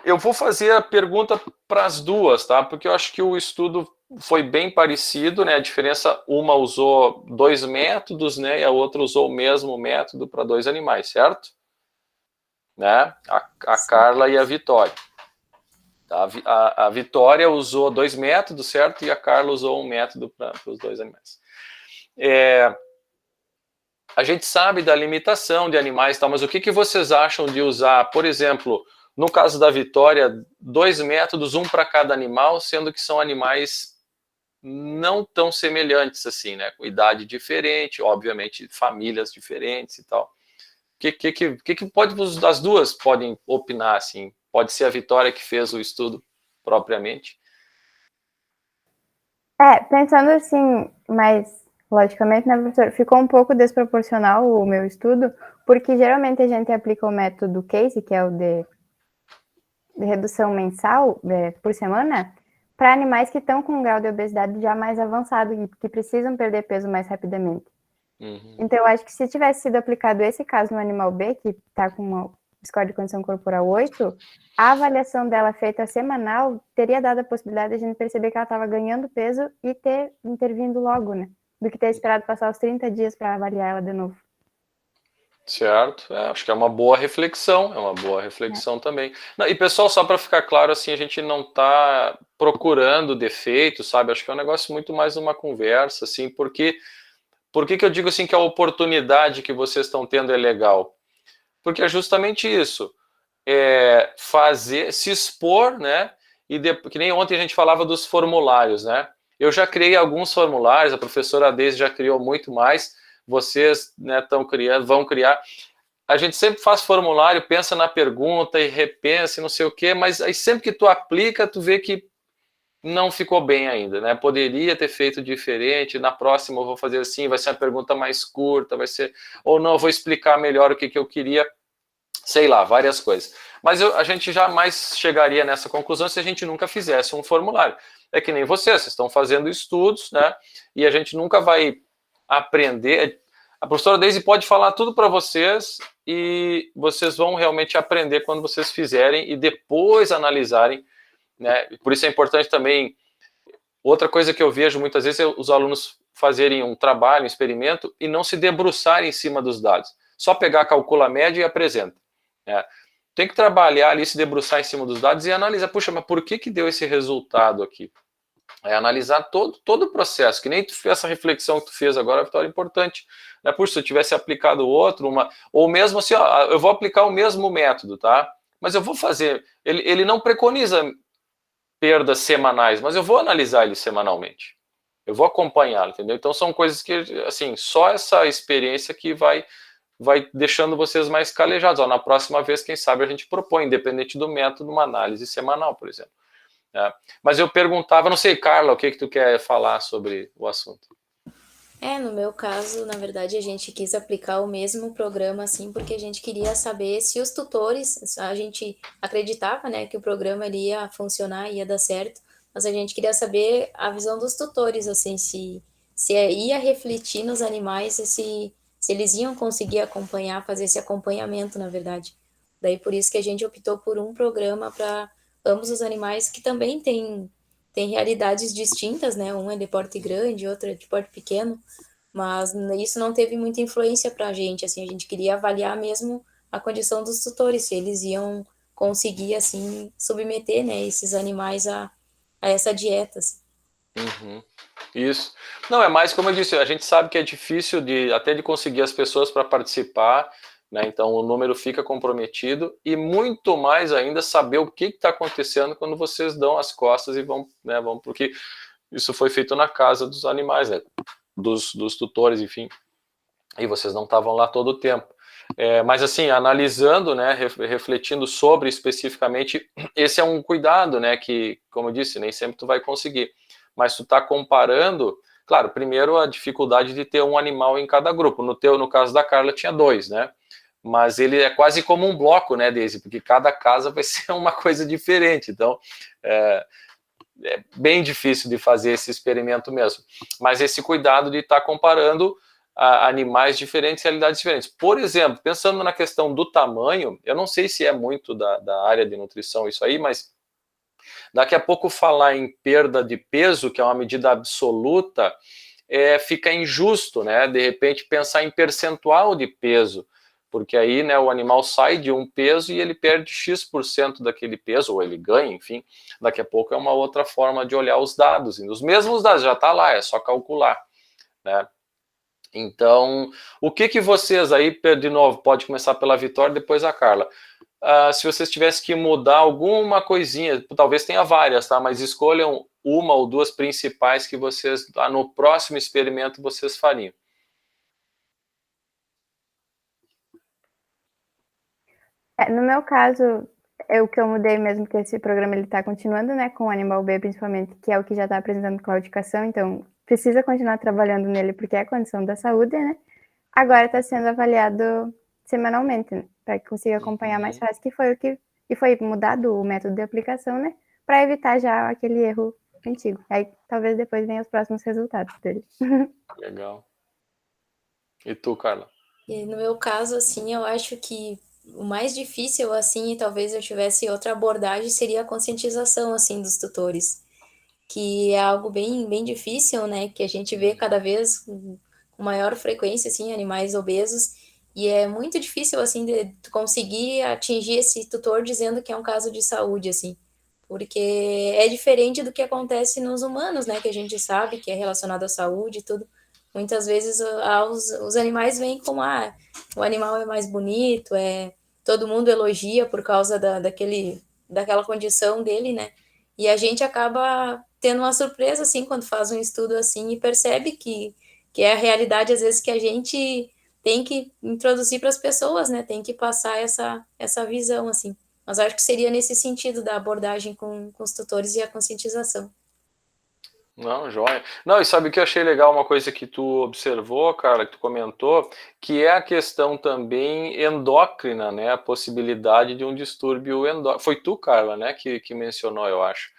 eu vou fazer a pergunta para as duas, tá? Porque eu acho que o estudo foi bem parecido, né? A diferença, uma usou 2 métodos, né? E a outra usou o mesmo método para 2 animais, certo? Né? A Carla e a Vitória. Tá? A Vitória usou 2 métodos, certo? E a Carla usou um método para os 2 animais. A gente sabe da limitação de animais, tá? Mas o que vocês acham de usar, por exemplo, no caso da Vitória, 2 métodos, um para cada animal, sendo que são animais não tão semelhantes assim, né? Com idade diferente, obviamente famílias diferentes e tal. O que pode, as duas podem opinar, assim? Pode ser a Vitória que fez o estudo propriamente? Pensando assim, mas logicamente, né, professor, ficou um pouco desproporcional o meu estudo, porque geralmente a gente aplica o método CASE, que é o de redução mensal por semana, para animais que estão com um grau de obesidade já mais avançado e que precisam perder peso mais rapidamente. Então, eu acho que se tivesse sido aplicado esse caso no animal B, que está com uma score de condição corporal 8, a avaliação dela feita semanal teria dado a possibilidade de a gente perceber que ela estava ganhando peso e ter intervindo logo, né? Do que ter esperado passar os 30 dias para avaliar ela de novo. Certo, acho que é uma boa reflexão, também. Não, e pessoal, só para ficar claro, assim, a gente não está procurando defeitos, sabe? Acho que é um negócio muito mais uma conversa, assim, porque... Por que eu digo assim que a oportunidade que vocês estão tendo é legal? Porque é justamente isso, se expor, né? Que nem ontem a gente falava dos formulários, né? Eu já criei alguns formulários, a professora Deise já criou muito mais, vocês, né, vão criar. A gente sempre faz formulário, pensa na pergunta e repensa e não sei o quê, mas aí sempre que tu aplica, tu vê que não ficou bem ainda, né? Poderia ter feito diferente, na próxima eu vou fazer assim, vai ser uma pergunta mais curta, vai ser, ou não, eu vou explicar melhor o que eu queria, sei lá, várias coisas. Mas a gente jamais chegaria nessa conclusão se a gente nunca fizesse um formulário. É que nem vocês estão fazendo estudos, né? E a gente nunca vai aprender. A professora Daisy pode falar tudo para vocês e vocês vão realmente aprender quando vocês fizerem e depois analisarem, né? Por isso é importante também, outra coisa que eu vejo muitas vezes é os alunos fazerem um trabalho, um experimento e não se debruçarem em cima dos dados. Só pegar, calcula a média e apresenta, né? Tem que trabalhar ali, se debruçar em cima dos dados e analisar, puxa, mas por que deu esse resultado aqui? É analisar todo o processo, que nem essa reflexão que tu fez agora, Vitória, é importante, né? Puxa, se eu tivesse aplicado outro, ou mesmo assim, ó, eu vou aplicar o mesmo método, tá? Mas eu vou fazer, ele não preconiza perdas semanais, mas eu vou analisar ele semanalmente. Eu vou acompanhá-lo, entendeu? Então são coisas que, assim, só essa experiência que vai deixando vocês mais calejados. Ó, na próxima vez, quem sabe, a gente propõe, independente do método, uma análise semanal, por exemplo. Mas eu perguntava, não sei, Carla, o que tu quer falar sobre o assunto? No meu caso, na verdade, a gente quis aplicar o mesmo programa, assim, porque a gente queria saber se os tutores, a gente acreditava, né, que o programa ele ia funcionar, ia dar certo, mas a gente queria saber a visão dos tutores, assim, se ia refletir nos animais e se eles iam conseguir acompanhar, fazer esse acompanhamento, na verdade. Daí, por isso que a gente optou por um programa para ambos os animais que também têm realidades distintas, né? Um é de porte grande, outro é de porte pequeno, mas isso não teve muita influência para a gente, assim, a gente queria avaliar mesmo a condição dos tutores, se eles iam conseguir, assim, submeter, né, esses animais a essa dieta, assim. Uhum. Isso. Não, é mais como eu disse, a gente sabe que é difícil até de conseguir as pessoas para participar, né? Então o número fica comprometido e muito mais ainda saber o que está acontecendo quando vocês dão as costas e vão, né, porque isso foi feito na casa dos animais, né, dos tutores, enfim, e vocês não estavam lá todo o tempo. Mas assim, analisando, né, refletindo sobre especificamente, esse é um cuidado, né, que, como eu disse, nem sempre tu vai conseguir, mas tu está comparando, claro, primeiro a dificuldade de ter um animal em cada grupo, no caso da Carla tinha 2, né, mas ele é quase como um bloco, né, Daisy, porque cada casa vai ser uma coisa diferente, então é bem difícil de fazer esse experimento mesmo, mas esse cuidado de estar comparando animais diferentes, realidades diferentes. Por exemplo, pensando na questão do tamanho, eu não sei se é muito da área de nutrição isso aí, mas daqui a pouco falar em perda de peso, que é uma medida absoluta, fica injusto, né? De repente pensar em percentual de peso, porque aí, né, o animal sai de um peso e ele perde X% daquele peso, ou ele ganha, enfim, daqui a pouco é uma outra forma de olhar os dados, e os mesmos dados já está lá, é só calcular, né? Então, o que vocês aí, de novo, pode começar pela Vitória, depois a Carla, se vocês tivessem que mudar alguma coisinha, talvez tenha várias, tá? Mas escolham uma ou duas principais que vocês, no próximo experimento, vocês fariam. No meu caso, o que eu mudei mesmo, que esse programa ele está continuando, né, com o Animal B, principalmente, que é o que já está apresentando claudicação, então precisa continuar trabalhando nele, porque é a condição da saúde, né? Agora está sendo avaliado semanalmente, né, para que consiga acompanhar mais fácil, que foi mudado o método de aplicação, né, para evitar já aquele erro antigo. Aí talvez depois venham os próximos resultados dele. Legal. E tu, Carla? E no meu caso, assim, eu acho que o mais difícil, assim, e talvez eu tivesse outra abordagem, seria a conscientização, assim, dos tutores, que é algo bem, bem difícil, né, que a gente vê cada vez com maior frequência, assim, animais obesos, e é muito difícil, assim, de conseguir atingir esse tutor dizendo que é um caso de saúde, assim, porque é diferente do que acontece nos humanos, né, que a gente sabe que é relacionado à saúde e tudo. Muitas vezes os animais vêm como, o animal é mais bonito, todo mundo elogia por causa daquela condição dele, né? E a gente acaba tendo uma surpresa, assim, quando faz um estudo assim e percebe que que é a realidade, às vezes, que a gente tem que introduzir para as pessoas, né? Tem que passar essa visão, assim. Mas acho que seria nesse sentido da abordagem com os tutores e a conscientização. Não, joia. Não, e sabe o que eu achei legal, uma coisa que tu observou, Carla, que tu comentou, que é a questão também endócrina, né? A possibilidade de um distúrbio endócrino. Foi tu, Carla, né, que mencionou, eu acho.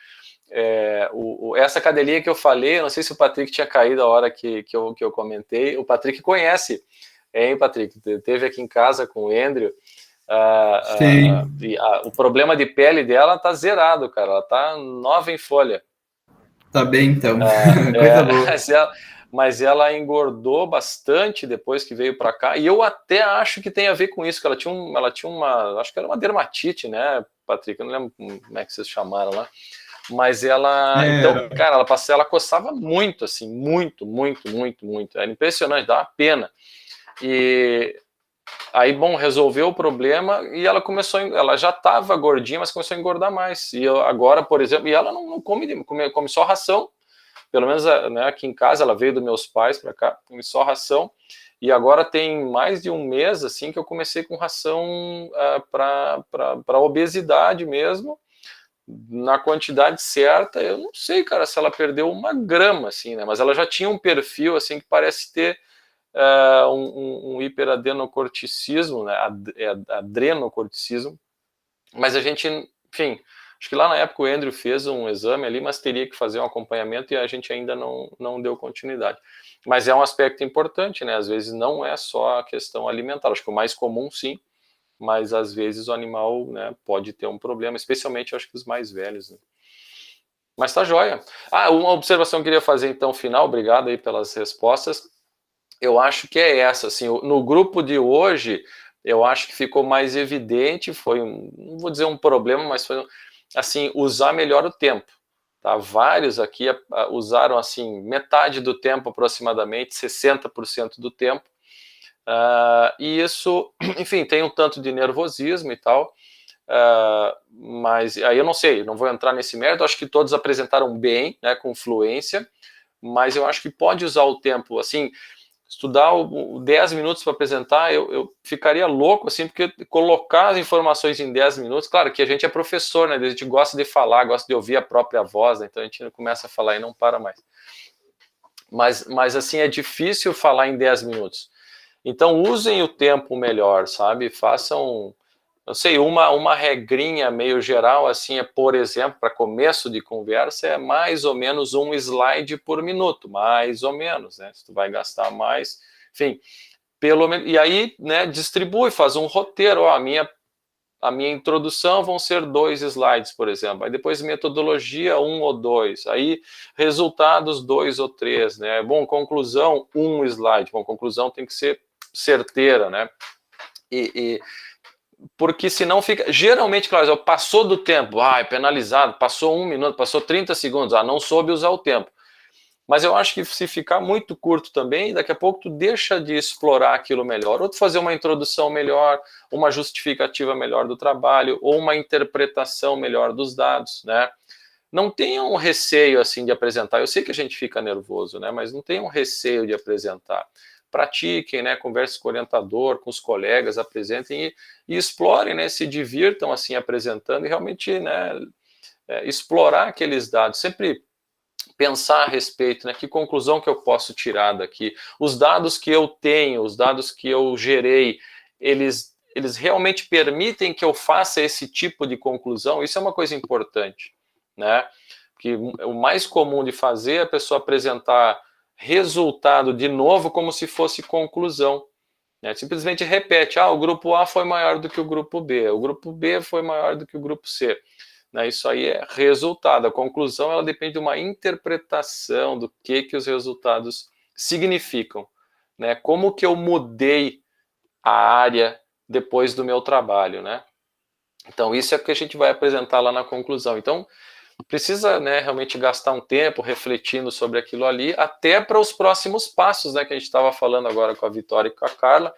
Essa cadelinha que eu falei, eu não sei se o Patrick tinha caído a hora que eu comentei. O Patrick conhece, hein, Patrick? Teve aqui em casa com o Andrew. O problema de pele dela tá zerado, cara. Ela tá nova em folha. Tá bem, então. Coisa boa. Mas ela engordou bastante depois que veio para cá. E eu até acho que tem a ver com isso, que ela tinha uma, acho que era uma dermatite, né, Patrick? Eu não lembro como é que vocês chamaram lá. Mas ela, então, cara, ela coçava muito, assim, muito. Era impressionante, dava pena. E aí, bom, resolveu o problema e ela já estava gordinha, mas começou a engordar mais. E agora, por exemplo, e ela não come só ração, pelo menos, né, aqui em casa, ela veio dos meus pais para cá, come só ração. E agora tem mais de um mês, assim, que eu comecei com ração para obesidade mesmo, na quantidade certa. Eu não sei, cara, se ela perdeu 1 grama, assim, né? Mas ela já tinha um perfil, assim, que parece ter um hiperadenocorticismo, né? Adrenocorticismo. Mas a gente, enfim, acho que lá na época o Andrew fez um exame ali, mas teria que fazer um acompanhamento e a gente ainda não deu continuidade. Mas é um aspecto importante, né? Às vezes não é só a questão alimentar, acho que o mais comum, sim, mas às vezes o animal, né, pode ter um problema, especialmente acho que os mais velhos, né? Mas tá joia. Uma observação que eu queria fazer então, final, obrigado aí pelas respostas. Eu acho que é essa, assim, no grupo de hoje, eu acho que ficou mais evidente, não vou dizer um problema, mas foi, assim, usar melhor o tempo, tá? Vários aqui usaram, assim, metade do tempo aproximadamente, 60% do tempo, e isso, enfim, tem um tanto de nervosismo e tal, mas aí eu não sei, não vou entrar nesse mérito, acho que todos apresentaram bem, né, com fluência, mas eu acho que pode usar o tempo, assim, estudar 10 minutos para apresentar, eu ficaria louco, assim, porque colocar as informações em 10 minutos, claro que a gente é professor, né, a gente gosta de falar, gosta de ouvir a própria voz, né, então a gente começa a falar e não para mais. Mas assim, é difícil falar em 10 minutos. Então, usem o tempo melhor, sabe? Façam, não sei, uma regrinha meio geral, assim, por exemplo, para começo de conversa, é mais ou menos 1 slide por minuto, mais ou menos, né? Se tu vai gastar mais, enfim, pelo menos, e aí, né, distribui, faz um roteiro, a minha introdução vão ser 2 slides, por exemplo, aí depois metodologia 1 ou 2, aí resultados 2 ou 3, né? Bom, conclusão 1 slide, bom, conclusão tem que ser certeira, né? Porque senão fica, geralmente, claro, passou do tempo, é penalizado, passou 1 minuto, passou 30 segundos, não soube usar o tempo. Mas eu acho que se ficar muito curto também, daqui a pouco tu deixa de explorar aquilo melhor, ou tu fazer uma introdução melhor, uma justificativa melhor do trabalho, ou uma interpretação melhor dos dados, né? Não tenham receio, assim, de apresentar. Eu sei que a gente fica nervoso, né? Mas não tenham receio de apresentar. Pratiquem, né? Converse com o orientador, com os colegas, apresentem e explorem, né? Se divirtam, assim, apresentando e realmente, né? Explorar aqueles dados. Sempre pensar a respeito, né? Que conclusão que eu posso tirar daqui? Os dados que eu tenho, os dados que eu gerei, eles realmente permitem que eu faça esse tipo de conclusão? Isso é uma coisa importante, né? Porque o mais comum de fazer é a pessoa apresentar resultado de novo como se fosse conclusão, né? Simplesmente repete, o grupo A foi maior do que o grupo B, o grupo B foi maior do que o grupo C, né? Isso aí é resultado. A conclusão, ela depende de uma interpretação do que os resultados significam, né? Como que eu mudei a área depois do meu trabalho, né? Então isso é o que a gente vai apresentar lá na conclusão. Então precisa, né, realmente gastar um tempo refletindo sobre aquilo ali, até para os próximos passos, né, que a gente estava falando agora com a Vitória e com a Carla,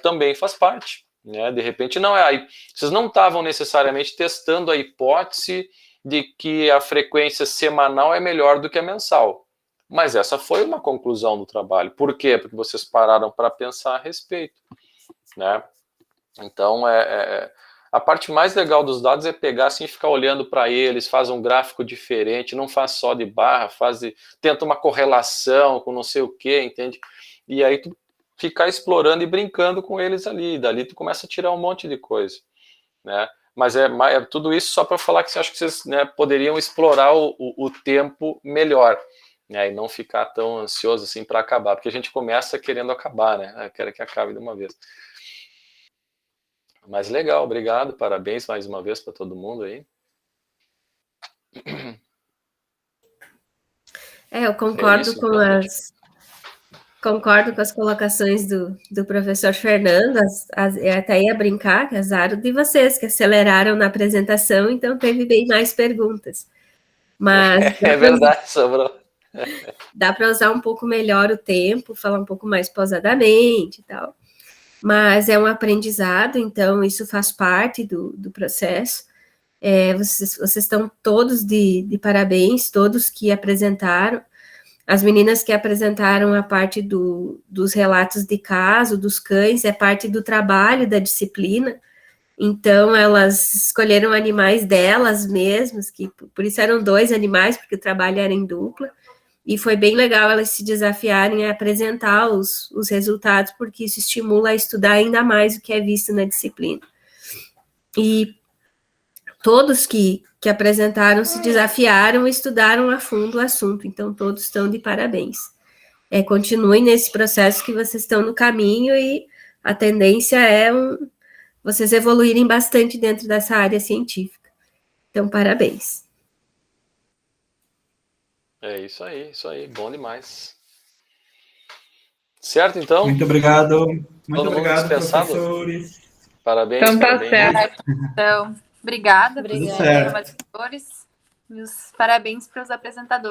também faz parte, né? De repente vocês não estavam necessariamente testando a hipótese de que a frequência semanal é melhor do que a mensal, Mas essa foi uma conclusão do trabalho. Por quê? Porque vocês pararam para pensar a respeito, né? Então, a parte mais legal dos dados é pegar assim, e ficar olhando para eles, faz um gráfico diferente, não faz só de barra, tenta uma correlação com não sei o que, entende? E aí tu ficar explorando e brincando com eles ali, dali tu começa a tirar um monte de coisa, né? Mas é tudo isso só para falar que acho que vocês, né, poderiam explorar o tempo melhor, né, e não ficar tão ansioso assim para acabar, porque a gente começa querendo acabar, né? Eu quero que acabe de uma vez. Mas legal, obrigado, parabéns mais uma vez para todo mundo aí. Eu concordo concordo com as colocações do professor Fernando, eu até ia brincar, que azar de vocês, que aceleraram na apresentação, então teve bem mais perguntas. Mas é verdade, sobrou. Dá para usar um pouco melhor o tempo, falar um pouco mais pausadamente e tal. Mas é um aprendizado, então isso faz parte do processo. Vocês estão todos de parabéns, todos que apresentaram. As meninas que apresentaram a parte dos relatos de caso, dos cães, é parte do trabalho da disciplina. Então, elas escolheram animais delas mesmas, que por isso eram 2 animais, porque o trabalho era em dupla. E foi bem legal elas se desafiarem a apresentar os resultados, porque isso estimula a estudar ainda mais o que é visto na disciplina. E todos que apresentaram se desafiaram e estudaram a fundo o assunto, então todos estão de parabéns. Continuem nesse processo que vocês estão no caminho e a tendência é vocês evoluírem bastante dentro dessa área científica. Então, parabéns. É isso aí, bom demais. Certo, então? Muito obrigado. Muito obrigado, dispensado? professores. Parabéns. Então tá parabéns. certo. Então, obrigada, Obrigada. professores, e os parabéns para os apresentadores.